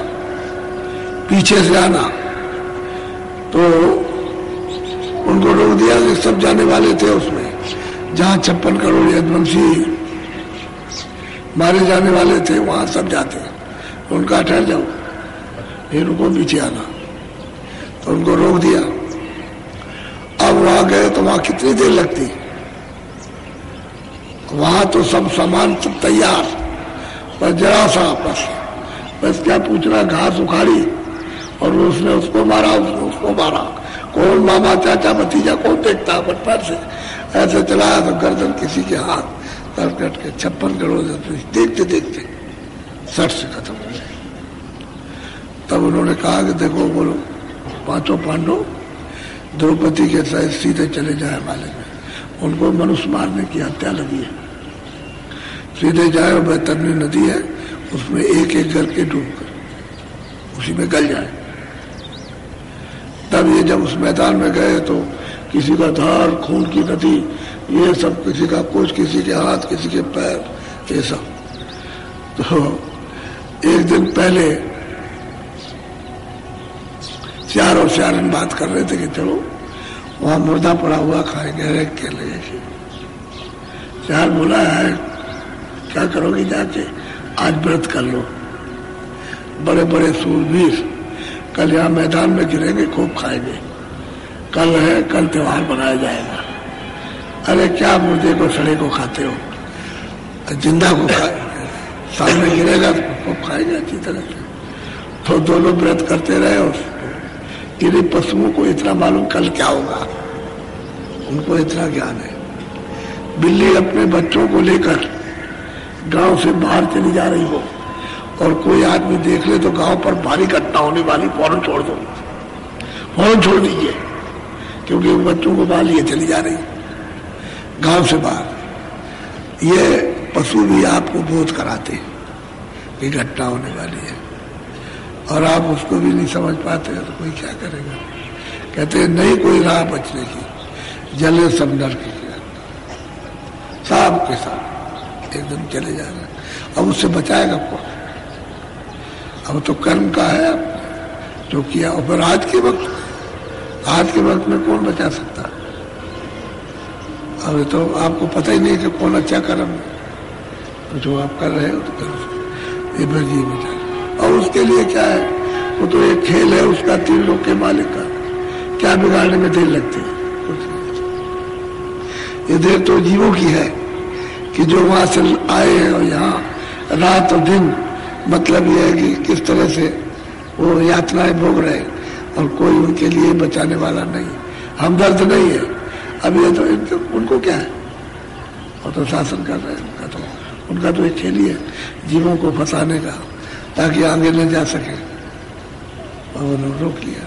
पीछे से आना। तो उनको रोक दिया कि सब जाने वाले थे उसमें, जहां 56 करोड़ यदुवंशी मारे जाने वाले थे वहां सब जाते। तो उनका ठहर जाओ, फिर उनको पीछे आना, तो उनको रोक दिया। अब वहां गए तो वहां कितनी देर लगती? वहां तो सब सामान सब तैयार, पर जरा सा बस क्या पूछना, घास उखाड़ी और उसने उसको मारा, उसने उसको मारा। कौन मामा चाचा भतीजा कौन देखता, पर पैर से ऐसे चलाया तो गर्दन किसी के हाथ तर कट के 56 करोड़ देखते देखते सट से खत्म हो गए। तब उन्होंने कहा कि देखो बोलो, पांचों पांडव द्रौपदी के साथ सीधे चले जाए हिमालय में, उनको मनुष्य मारने की हत्या लगी है, सीधे जाए और बैतरनी नदी है उसमें एक एक करके डूब कर उसी में गल जाए। तब ये जब उस मैदान में गए तो किसी का धार खून की नदी, ये सब, किसी का कुछ, किसी के हाथ, किसी के पैर, ये सब। तो एक दिन पहले चार और चारन बात कर रहे थे कि चलो वहां मुर्दा पड़ा हुआ खाएंगे के लिए। चार बोला है क्या करोगे जाके, आज व्रत कर लो, बड़े बड़े सूरवीर कल यहाँ मैदान में गिरेंगे, खूब खाएंगे, कल है, कल त्योहार मनाया जाएगा। अरे क्या मुर्दे को सड़े को खाते हो, जिंदा को खाएंगे, सामने गिरेगा तो खूब खाएंगे अच्छी तरह से। तो दोनों व्रत करते रहे और इन पशुओं को इतना मालूम कल क्या होगा, उनको इतना ज्ञान है। बिल्ली अपने बच्चों को लेकर गांव से बाहर चली जा रही हो और कोई आदमी देख ले तो गांव पर भारी घटना होने वाली, फौरन छोड़ दो, फौरन छोड़ दीजिए, क्योंकि वो बच्चों को बाहर लिए चली जा रही गांव से बाहर। ये पशु भी आपको बोध कराते हैं कि घटना होने वाली है और आप उसको भी नहीं समझ पाते तो कोई क्या करेगा। कहते हैं नहीं कोई राह बचने की, जले सब नरक की, सब के साथ एकदम चले जा रहे हैं। अब उससे बचाएगा कौन? अब तो कर्म का है जो किया। और फिर आज के वक्त में कौन बचा सकता? अब तो आपको पता ही नहीं कि कौन अच्छा कर्म है, तो जो आप कर रहे हो तो कर ये भर जी बचा। और उसके लिए क्या है, वो तो एक खेल है उसका, 3 लोग के मालिक का, क्या बिगाड़ने में देर लगती है? ये देर तो जीवों की है कि जो वहां से आए हैं और यहाँ रात और दिन, मतलब ये है कि किस तरह से वो यातनाएं भोग रहे और कोई उनके लिए बचाने वाला नहीं, हमदर्द नहीं है। अब ये तो उनको क्या है, वो तो शासन कर रहे हैं, उनका तो एक खेल ही है जीवों को फंसाने का ताकि आगे न जा सके, और उन्होंने रोक लिया।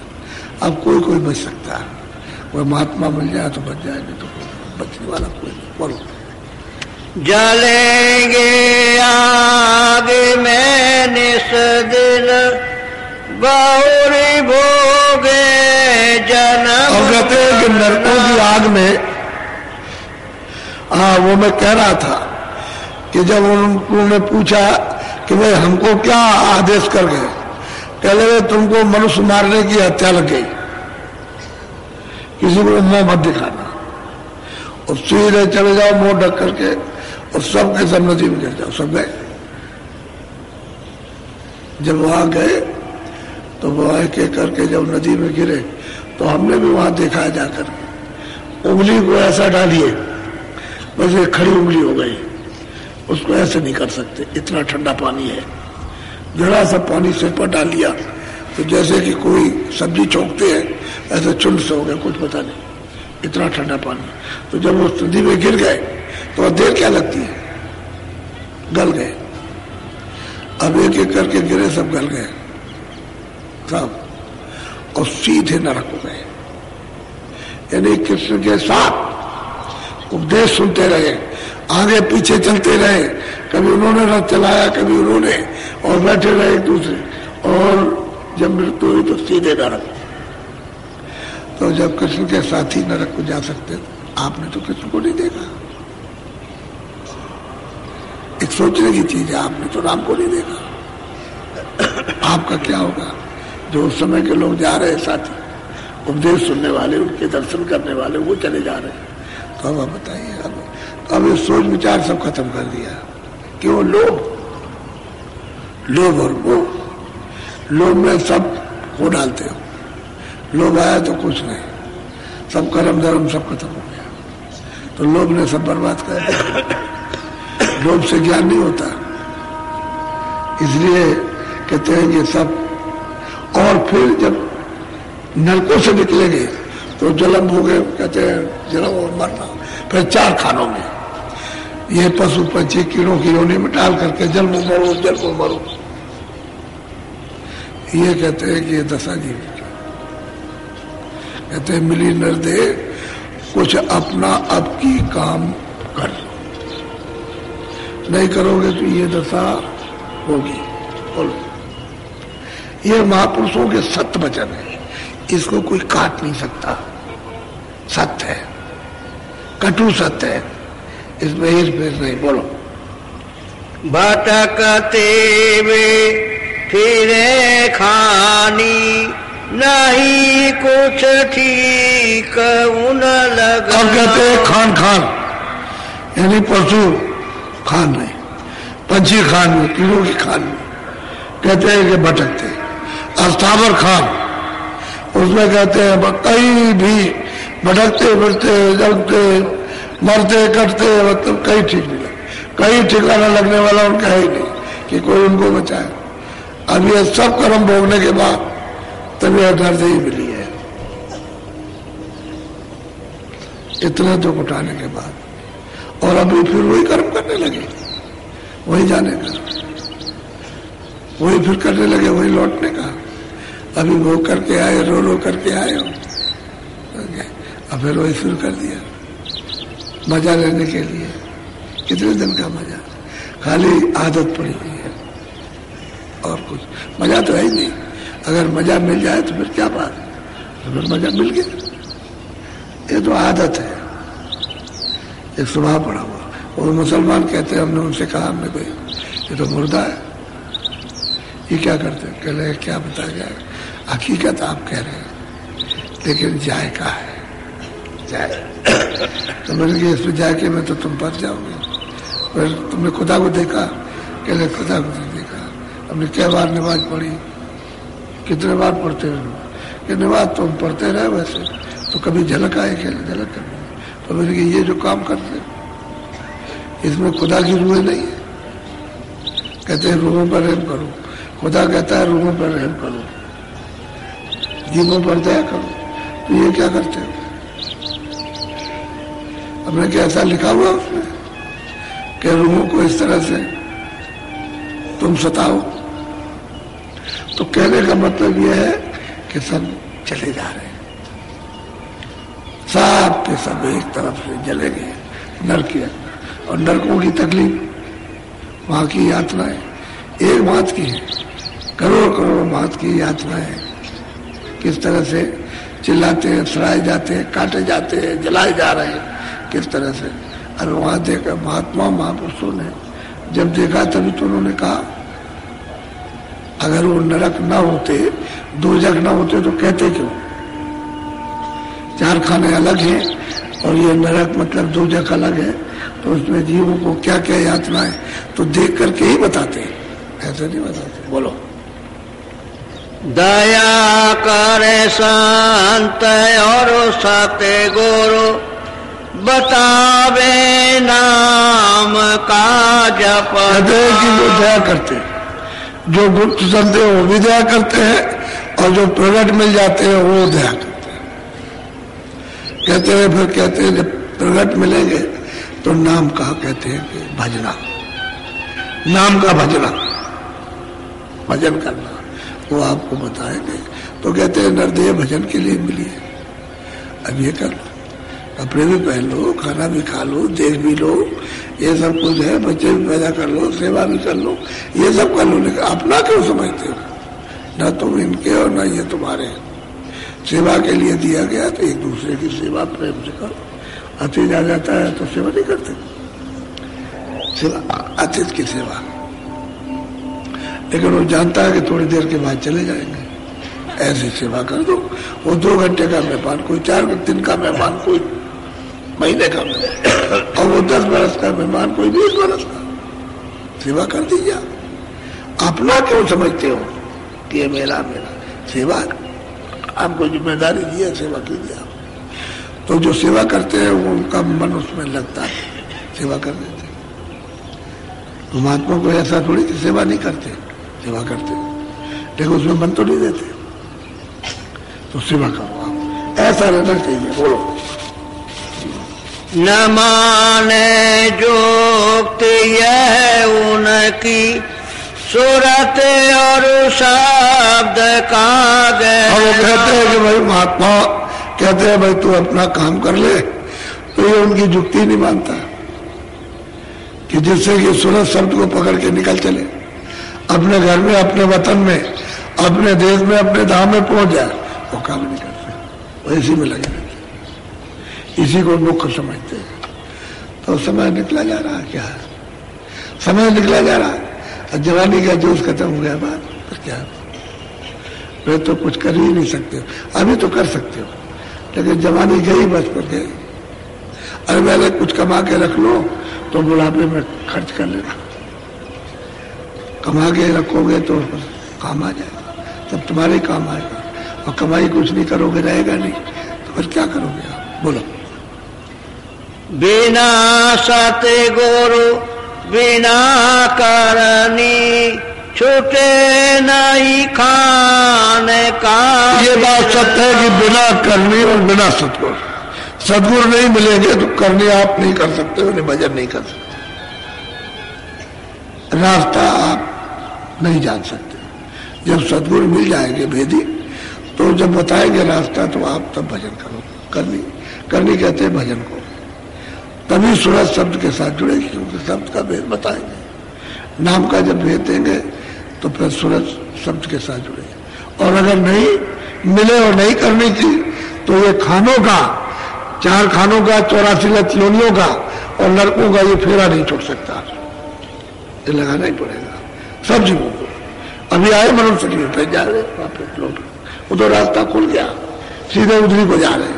अब कोई बच सकता है, कोई महात्मा मिल जाए तो बच जाएंगे, तो बचने वाला कोई नहीं। बोलो जलेंगे आग में निस दिन, बहुरी भोगे जन्म। और कहते हैं कि नरकों की आग में, हाँ वो मैं कह रहा था कि जब उन्होंने पूछा कि भाई हमको क्या आदेश कर गए, कह लगे तुमको मनुष्य मारने की हत्या लग गई, किसी को मुंह मत दिखाना और सीधे चले जाओ मुंह ढक करके और सब के सब नदी में गिर जाओ। सब गए। जब वहां गए तो वहां एक एक करके जब नदी में गिरे तो हमने भी वहां देखा है जाकर, उंगली को ऐसा डालिए बस एक खड़ी उंगली हो गई, उसको ऐसे नहीं कर सकते, इतना ठंडा पानी है। जरा सा पानी सिर पर डाल लिया तो जैसे कि कोई सब्जी चौंकते हैं ऐसे चुन से हो गया, कुछ पता नहीं, इतना ठंडा पानी। तो जब वो नदी में गिर गए तो देर क्या लगती है, गल गए। अब एक एक करके गिरे, सब गल गए सब, और सीधे नरक हो गए। यानी कृष्ण के साथ उपदेश सुनते रहे, आगे पीछे चलते रहे, कभी उन्होंने रथ चलाया कभी उन्होंने, और बैठे रहे एक दूसरे, और जब मृत्यु हुई तो सीधे नरक। तो जब कृष्ण के साथी नरक को जा सकते तो आपने तो कृष्ण को नहीं देखा। एक सोचने की चीज है, आपने तो राम को नहीं देखा। आपका क्या होगा? जो उस समय के लोग जा रहे साथी, उपदेश सुनने वाले, उनके दर्शन करने वाले, वो चले जा रहे हैं। तो अब बताइए, अब ये सोच विचार सब खत्म कर दिया। क्यों? लोभ और मोह। लोभ में सब खो डालते हो, लोभ आया तो कुछ नहीं, सब कर्म धर्म सब खत्म हो गया। तो लोभ ने सब बर्बाद कर दिया। लोभ से ज्ञान नहीं होता, इसलिए कहते हैं ये सब। और फिर जब नरकों से निकलेंगे तो जन्म हो गए, कहते हैं जन्म और मरना। फिर 4 खानों में ये पशु पंछी कीड़ों की योनि में डाल करके जन्म मरो जन्म मरो। ये कहते हैं कि ये दशा जीव की। कहते हैं मिली नरदे कुछ अपना अब की काम कर लो, नहीं करोगे तो ये दशा होगी। बोलो, ये महापुरुषों के सत्य वचन है, इसको कोई काट नहीं सकता। सत्य है, कटु सत्य है, इसमें हेर फेर नहीं। बोलो, भटकते वे फिरे खानी, नहीं कुछ ठीक उन लगा। अब कहते हैं खान खान, यानी पशु खान नहीं, पंछी खान में, कीड़ों की खान में। कहते हैं कि भटकते। अस्थावर खान, उसमें कहते हैं कहीं भी भटकते फिरते जलते मरते कटते, मतलब कहीं ठीक नहीं लगे, कहीं ठिकाना लगने वाला उनका है ही नहीं कि कोई उनको बचाए। अब ये सब कर्म भोगने के बाद तभी दर्द ही मिली है, इतना दुख उठाने के बाद। और अभी फिर वही कर्म करने लगे, वही जाने का, वही फिर करने लगे, वही लौटने का। अभी वो करके आए, रो रो करके आए हो, अब फिर वही शुरू कर दिया मजा लेने के लिए। कितने दिन का मजा, खाली आदत पड़ी हुई है और कुछ मजा तो है ही नहीं। अगर मजा मिल जाए तो फिर क्या बात, तो फिर मजा मिल गया। ये तो आदत है, एक स्वभाव पड़ा हुआ। और मुसलमान कहते हैं, हमने उनसे कहा, हमने भाई ये तो मुर्दा है, ये क्या करते हैं? कह रहे क्या बताया जाए, हकीकत आप कह रहे हैं लेकिन जायका है, जाए। तो मैंने कहा इसमें जायके में तो तुम फंस जाओगे। फिर तुमने खुदा को देखा? कह रहे खुदा को नहीं देखा। हमने क्या बार नमाज पढ़ी, कितने बार पढ़ते रहे? नमाज तो हम पढ़ते रहे, वैसे तो कभी झलक आए, क्या झलक करनी। तो मैंने कहा ये जो काम करते इसमें खुदा की रूहें नहीं है। कहते हैं रूहों पर रहम करो, खुदा कहता है रूहों पर रहम करो, जीवों पर दया करो। तो ये क्या करते हो? हमने क्या ऐसा लिखा हुआ उसमें कि रूहों को इस तरह से तुम सताओ? तो कहने का मतलब यह है कि सब चले जा रहे हैं, सब के सब एक तरफ से जले गए नरक के। और नरकों की तकलीफ, वहां की यातनाएं एक बात की है, करोड़ करोड़ बात की यातनाएं। किस तरह से चिल्लाते हैं, सड़ाए जाते हैं, काटे जाते हैं, जलाए जा रहे हैं, किस तरह से। और वहां देखा महात्मा महापुरुषों ने जब देखा तभी तो उन्होंने कहा अगर वो नरक ना होते, दोजख ना होते तो कहते क्यों? 4 खाने अलग हैं और ये नरक मतलब दोजख अलग है, तो उसमें जीवों को क्या क्या यातना है तो देख करके ही बताते हैं, ऐसे नहीं बताते। बोलो, दया करे संत और सत्य गुरु, बतावे नाम का जप। कि वो दया करते हैं, जो गुप्त संत है वो भी दया करते हैं और जो प्रकट मिल जाते हैं वो दया करते हैं। कहते हैं फिर कहते हैं जब प्रकट मिलेंगे तो नाम का कहते हैं कि भजना, नाम का भजना, भजन करना, वो आपको बताएंगे। तो कहते हैं नरदेह भजन के लिए मिली है, अब ये कर लो, कपड़े भी पहन लो, खाना भी खा लो, देख भी लो, ये सब कुछ है, बच्चे भी पैदा कर लो, सेवा भी कर लो, ये सब कर लो। लेकिन अपना क्यों समझते हो? न तुम इनके और न ये तुम्हारे। सेवा के लिए दिया गया तो एक दूसरे की सेवा प्रेम से करो। अतिथि आ जाता है तो सेवा नहीं करते, सेवा अतिथि की सेवा, लेकिन वो जानता है कि थोड़ी देर के बाद चले जाएंगे, ऐसी सेवा कर दो। वो 2 घंटे का मेहमान, कोई 4 दिन का मेहमान, कोई महीने का मेहमान, और वो 10 बरस का मेहमान, कोई 20 बरस का, सेवा कर दीजिए। अपना क्यों समझते हो कि ये मेरा सेवा, आपको जिम्मेदारी दी है, सेवा कीजिए आप। तो जो सेवा करते हैं वो उनका मन उसमें लगता है, सेवा कर देते हैं। महात्मा को ऐसा थोड़ी कि सेवा नहीं करते, सेवा करते, लेकिन उसमें मन तो नहीं देते, तो सेवा करो आप, ऐसा रहना चाहिए। बोलो। न माने जोक्ति यह उनकी सूरत और शब्द का गए। और वो कहते हैं कि भाई महात्मा कहते हैं भाई तू अपना काम कर ले, तो ये उनकी जुक्ति नहीं मानता कि जिससे कि सूरत शब्द को पकड़ के निकल चले, अपने घर में, अपने वतन में, अपने देश में, अपने धाम में पहुंच जाए, वो काम नहीं करते, वो इसी में लगे रहते, इसी को मुख्य समझते हैं। तो समय निकला जा रहा है, क्या है, समय निकला जा रहा है, जवानी का जोश खत्म हो गया बात, तो क्या फिर तो कुछ कर ही नहीं सकते। अभी तो कर सकते हो, लेकिन जवानी गई, बचपन गई। अरे पहले कुछ कमा के रख लो तो बुढ़ापे में खर्च कर लेना, कमा के रखोगे तो काम आ जाएगा, तब तुम्हारे काम आएगा। और कमाई कुछ नहीं करोगे, रहेगा नहीं, तो फिर क्या करोगे आप? बोलो। बिना सतगुरु बिना करनी छूटे नहीं खाने का। ये बात सत्य है कि बिना करनी और बिना सतगुरु, सदगुरु नहीं मिलेंगे तो करनी आप नहीं कर सकते, उन्हें भजन नहीं कर सकते, रास्ता आप नहीं जान सकते। जब सदगुरु मिल जाएंगे भेदी, तो जब बताएंगे रास्ता, तो आप तब भजन करो। करनी कहते हैं भजन को, तभी सूरज शब्द के साथ जुड़ेगी, क्योंकि शब्द का भेद बताएंगे। नाम का जब भेद देंगे तो फिर सूरज शब्द के साथ जुड़ेगी। और अगर नहीं मिले और नहीं करनी थी, तो ये खानों का, 4 खानों का, 84 लक्ष योनियों का और नरकों का ये फेरा नहीं छूट सकता, ये लगाना ही पड़ेगा सब जीवों को। अभी आए मनुष्य शरीर, फिर जा रहे वापस लौट, वो तो रास्ता खुल गया, सीधे उधरी को जा रहे,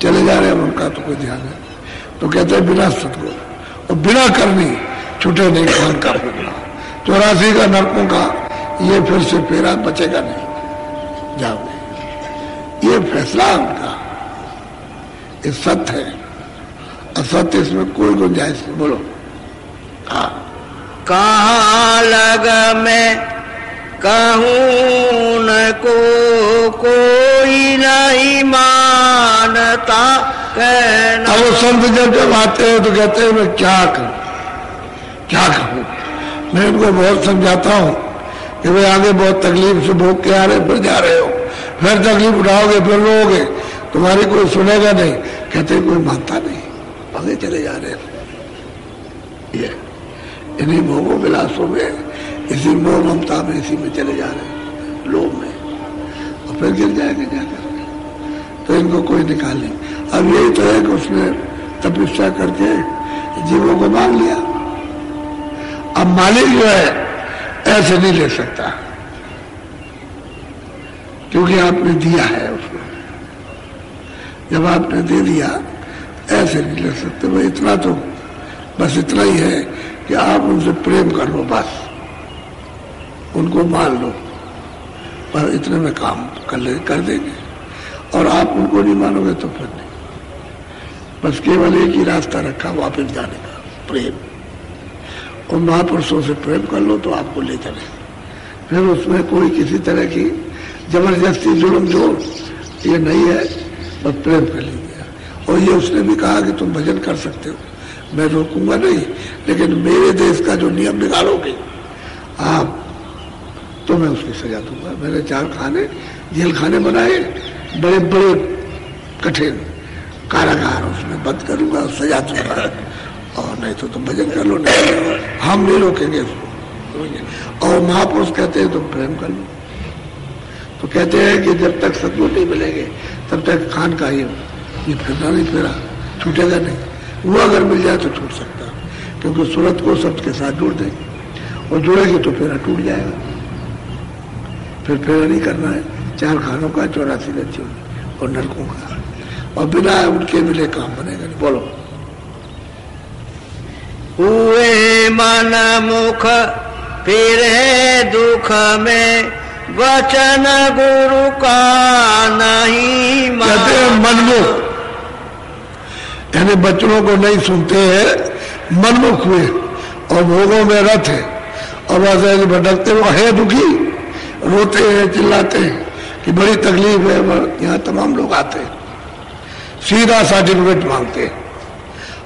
चले जा रहे हैं, उनका तो कोई ध्यान है। तो कहते हैं बिना सतगुरु और बिना करनी छूटे नहीं खान का फेरा, 84 का नरकों का ये फिर से फेरा बचेगा नहीं, जाओगे। ये फैसला उनका, ये सत्य है, असत्य इसमें कोई गुंजाइश नहीं। बोलो। हाँ। कहाँ लग मैं कहूँ न को कोई नहीं मानता कहना। अब वो संत जब आते हैं तो कहते हैं मैं क्या करूं, क्या कहूं। मैं इनको बहुत समझाता हूं कि भाई आगे बहुत तकलीफ से भोग के आ रहे, फिर जा रहे हो, फिर तकलीफ उठाओगे, फिर रोओगे, तुम्हारी कोई सुनेगा नहीं। कहते कोई मानता नहीं, आगे चले जा रहे हैं। ये इन्हीं भोगों विलासों में, इसी मोह ममता में, इसी में चले जा रहे हैं, लोभ में, और फिर गिर जाएंगे जाकर। तो इनको कोई निकाल नहीं। अब यही तो है कि उसने तपस्या करके जीवों को मांग लिया। अब मालिक जो है ऐसे नहीं ले सकता, क्योंकि आपने दिया है उसको। जब आपने दे दिया, ऐसे नहीं ले सकते। भाई इतना तो बस इतना ही है कि आप उनसे प्रेम कर लो, बस उनको मान लो, पर इतने में काम कर देंगे। और आप उनको नहीं मानोगे तो फिर नहीं। बस केवल एक ही रास्ता रखा वापस जाने का, प्रेम। और महापुरुषों से प्रेम कर लो तो आपको ले चले। फिर उसमें कोई किसी तरह की जबरदस्ती जुल्म जोड़ ये नहीं है, बस प्रेम कर लीजिए। और ये उसने भी कहा कि तुम भजन कर सकते हो, मैं रोकूंगा नहीं, लेकिन मेरे देश का जो नियम निकालोगे आप, तो मैं उसकी सजा दूंगा। मैंने 4 खाने, जेल खाने बनाए, बड़े बड़े कठिन कारागार, उसमें बंद करूंगा, सजा दूंगा। और नहीं तो तुम भजन कर लो, नहीं हम नहीं रोकेंगे उसको। और महापुरुष कहते हैं तुम प्रेम कर लो। तो कहते हैं कि जब तक सदगुरु नहीं मिलेंगे तब तक खान का ये फिरना नहीं फेरा छूटेगा नहीं। वो अगर मिल जाए तो छूट सकता, क्योंकि सूरत को शब्द के साथ जोड़ देंगे, और जुड़ेगी तो फेरा टूट जाएगा। फिर फेरा नहीं करना है 4 खानों का, 84 लक्ष्यों और नरकों का, और बिना उनके मिले काम बनेगा नहीं। बोलो। हुए मन मुख फिरे दुख में, वचन गुरु का नहीं मान। कहते हैं मनमुख, यानी बच्चों को नहीं सुनते हैं, मनमुख हुए। और भोगों में रत है, और बस ऐसे भटकते वो है दुखी, रोते हैं चिल्लाते हैं कि बड़ी तकलीफ है। यहाँ तमाम लोग आते हैं, सीधा सर्टिफिकेट मांगते हैं।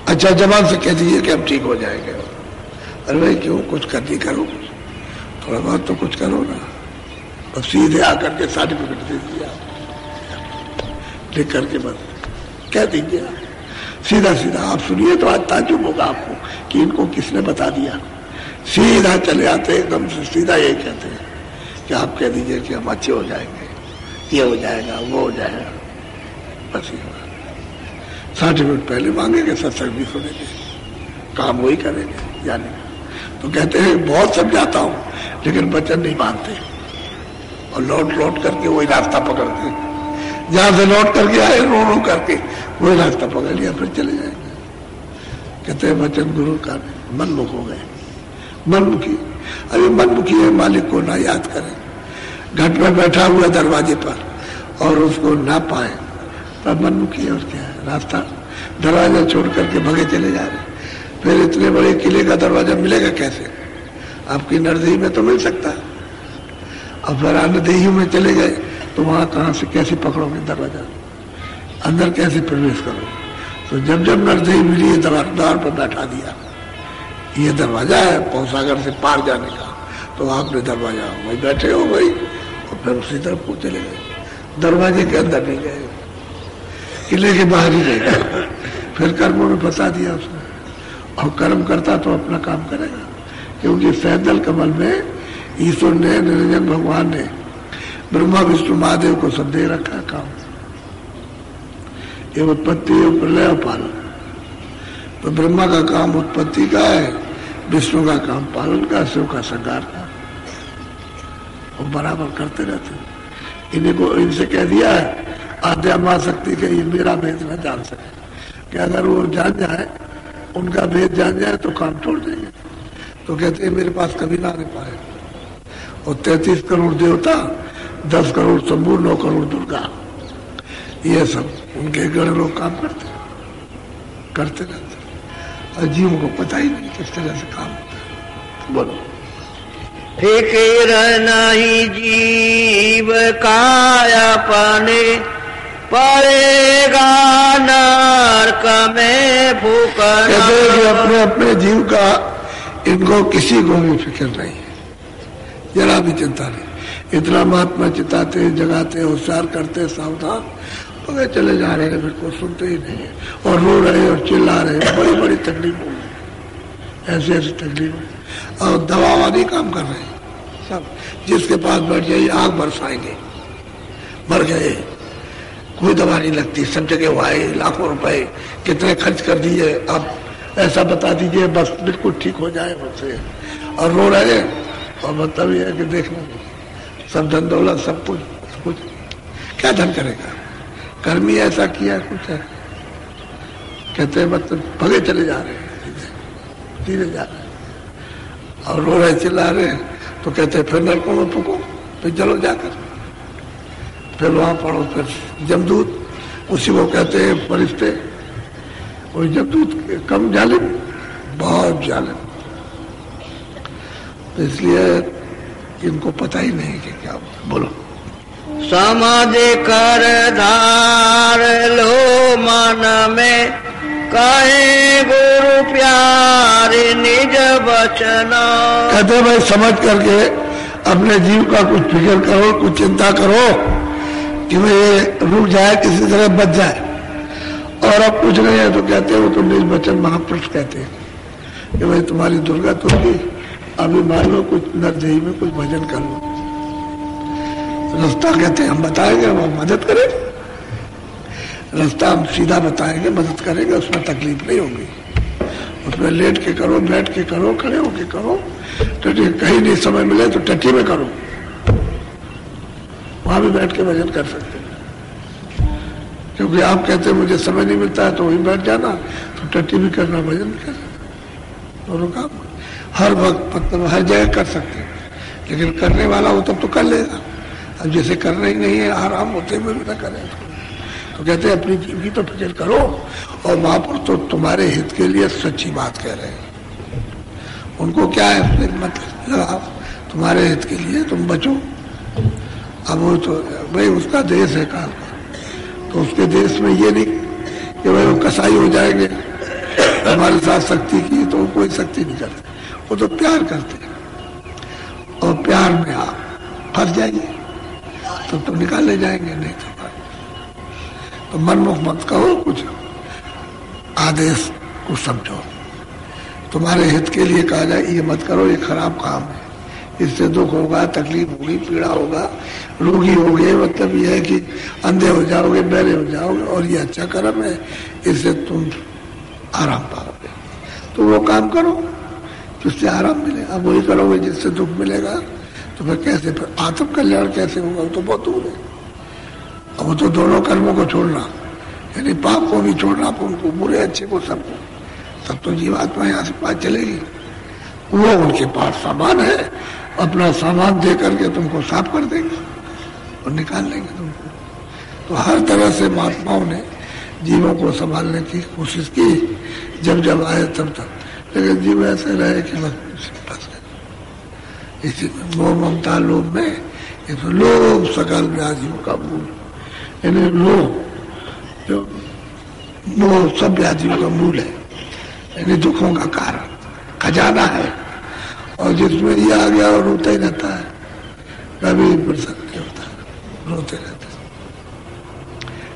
अच्छा जबान से कह दीजिए कि हम ठीक हो जाएंगे। अरे भाई क्यों, कुछ करनी करो, थोड़ा बहुत तो कुछ करो ना। और सीधे आकर के सर्टिफिकेट दे दिया, लिख करके बस कह दीजिए सीधा सीधा। आप सुनिए तो आज ताज्जुब होगा आपको कि इनको किसने बता दिया। सीधा चले आते एकदम से, सीधा यही कहते हैं कि आप कह दीजिए कि हम अच्छे हो जाएंगे, ये हो जाएगा, वो हो जाएगा, बस ये सर्टिफिकेट पहले मांगेंगे, सत्संग भी सुनेंगे, काम वही करेंगे जाने। तो कहते हैं बहुत समझाता हूँ लेकिन वचन नहीं मानते, और लौट लौट करके वही रास्ता पकड़ते, जहां से लौट करके आए रो रो करके वही रास्ता पकड़ लिया, फिर चले जाएंगे। कहते हैं वचन गुरु का मनमुख हो गए, मनमुखी। अरे मनमुखी है, मालिक को ना याद करें, घट में बैठा हुआ दरवाजे पर और उसको ना पाए तब मनमुखी है। और क्या है, रास्ता दरवाजा छोड़ करके भगे चले जा रहे। फिर इतने बड़े किले का दरवाजा मिलेगा कैसे? आपकी नरदेही में तो मिल सकता है, अब फिर अन्नदेही में चले गए तो वहां कहां से कैसे पकड़ोगे दरवाजा, अंदर कैसे प्रवेश करोगे? तो जब जब नरदेही मिली द्वार पर बैठा दिया, ये दरवाजा है पौसागर से पार जाने का, तो आपने दरवाजा वही बैठे हो गई, और फिर उसी तरफ को चले गए, दरवाजे के अंदर नहीं गए, किले के बाहर ही रह गए। फिर कर्मों में फंसा दिया उसने, और कर्म करता तो अपना काम करेगा, क्योंकि सैदल कमल में ईश्वर ने, निरंजन भगवान ने ब्रह्मा विष्णु महादेव को सब दे रखा है काम, ये उत्पत्ति और प्रलय और पालन। तो ब्रह्मा का काम उत्पत्ति का है, विष्णु का काम पालन का, शिव का संहार का, वो बराबर करते रहते। इन्हीं को इनसे कह दिया है आद्या मां शक्ति के ये मेरा भेद न जान सके, कि अगर वो जान जाए, उनका भेद जान जाए तो काम छोड़ देंगे। तो कहते हैं मेरे पास कभी ना आने पाए। और 33 करोड़ देवता, 10 करोड़ शंभू, 9 करोड़ दुर्गा, ये सब उनके गण लोग काम करते रहते, और जीवों को पता ही नहीं किस तरह से काम होता है। बोलो। फिकिर नहीं जीव का अपने, पड़ेगा नरक में फूकना। कहते हैं कि अपने अपने जीव का इनको किसी को भी फिक्र नहीं है, जरा भी चिंता नहीं। इतना महात्मा चिताते, जगाते, होशियार करते, सावधान तो वे चले जा रहे हैं, फिर कोई सुनते ही नहीं है, और रो रहे और चिल्ला रहे, बड़ी बड़ी तकलीफ हो गई, ऐसी ऐसी तकलीफ है। और दवा वाली काम कर रहे हैं सब, जिसके पास बैठ जाइए आग बरसाएंगे, मर गए, कोई दवा नहीं लगती, सब जगह हुआए, लाखों रुपए कितने खर्च कर दिए, अब ऐसा बता दीजिए बस बिल्कुल ठीक हो जाए मुझसे, और रो रहे। और मतलब ये है कि देखना सब धन दौलत सब कुछ क्या धन करेगा, कर्म ही ऐसा किया कुछ है। कहते हैं मतलब भगे चले जा रहे हैं, धीरे जा रहे हैं, और रो रहे चिल्ला रहे हैं। तो कहते हैं फिर नरकों में फूको, फिर चलो जाकर, फिर वहां पढ़ो, फिर जमदूत, उसी को कहते हैं फरिश्ते। और जमदूत कम जालिम, बहुत जालिम, तो इसलिए इनको पता ही नहीं कि क्या। बोलो। समाधि कर धार लो मन में, कहे गुरु प्यारे निज वचन। कहते भाई समझ करके अपने जीव का कुछ फिक्र करो, कुछ चिंता करो कि वो ये रुक जाए, किसी तरह बच जाए, और अब कुछ नहीं है। तो कहते हो तो निज वचन महापुरुष कहते हैं कि भाई तुम्हारी दुर्गत होगी, अभी मान लो कुछ नरदेही में कुछ भजन कर लो। रास्ता कहते हैं हम बताएंगे, हम मदद करेंगे, रास्ता हम सीधा बताएंगे, मदद करेंगे, उसमें तकलीफ नहीं होगी। उसमें लेट के करो, बैठ के करो, खड़े होके करो, टट्टी कहीं नहीं समय मिले तो टट्टी में करो, वहां भी बैठ के भजन कर सकते हैं। क्योंकि आप कहते हैं मुझे समय नहीं मिलता है तो वहीं बैठ जाना, तो टट्टी भी करना, भजन भी करना, दोनों काम हर वक्त मतलब हर जगह कर सकते हैं। लेकिन करने वाला हो तब तो कर लेगा, अब जैसे करना ही नहीं है, आराम होते हुए भी ना करें तो कहते हैं अपनी जिंदगी तो फिक्र करो। और महापुरुष तो तुम्हारे हित के लिए सच्ची बात कह रहे हैं, उनको क्या है, फिर मत लगाओ, तुम्हारे हित के लिए तुम बचो। अब वो तो भाई उसका देश है काम का, तो उसके देश में ये नहीं कि भाई वो कसाई हो जाएंगे हमारे साथ शक्ति की, तो कोई शक्ति नहीं करते, वो तो प्यार करते हैं। और प्यार में आप फंस जाइए तो निकाले जाएंगे, नहीं तो मनमुख मत कहो, कुछ आदेश को समझो। तुम्हारे हित के लिए कहा जाए ये मत करो, ये खराब काम है, इससे दुख होगा, तकलीफ होगी, पीड़ा होगा, रोगी होगे, मतलब ये है कि अंधे हो जाओगे, बहरे हो जाओगे, और ये अच्छा कर्म है, इससे तुम आराम पाओगे। तो वो काम करो जिससे आराम मिले। अब वही करोगे जिससे दुख मिलेगा, तो फिर कैसे, फिर आत्म कल्याण कैसे होगा, वो तो बहुत दूर है। अब वो तो दोनों कर्मों को छोड़ना, यानी पाप को भी छोड़ना, उनको बुरे अच्छे को सबको, तब तो जीवात्मा यहाँ से पास चलेगी। वो उनके पास सामान है, अपना सामान दे करके तुमको साफ कर देंगे और निकाल लेंगे तुमको। तो हर तरह से महात्माओं ने जीवों को संभालने की कोशिश की, जब जब आए तब तक, लेकिन जीव ऐसे रहे कि बस फंस गए इसी मोह ममता लोभ में। तो लोभ सकल व्याधियों का मूल, यानी लोभ जो मोह सब व्याधियों का मूल है, यानी दुखों का कारण, खजाना है। और जिसमें ये आ गया और रोता ही रहता है, कभी प्रसन्न नहीं होता, रोते रहते,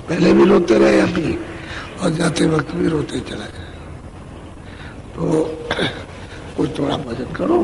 पहले भी रोते रहे अभी, और जाते वक्त भी रोते चला जाए। तो कुछ थोड़ा भजन करो।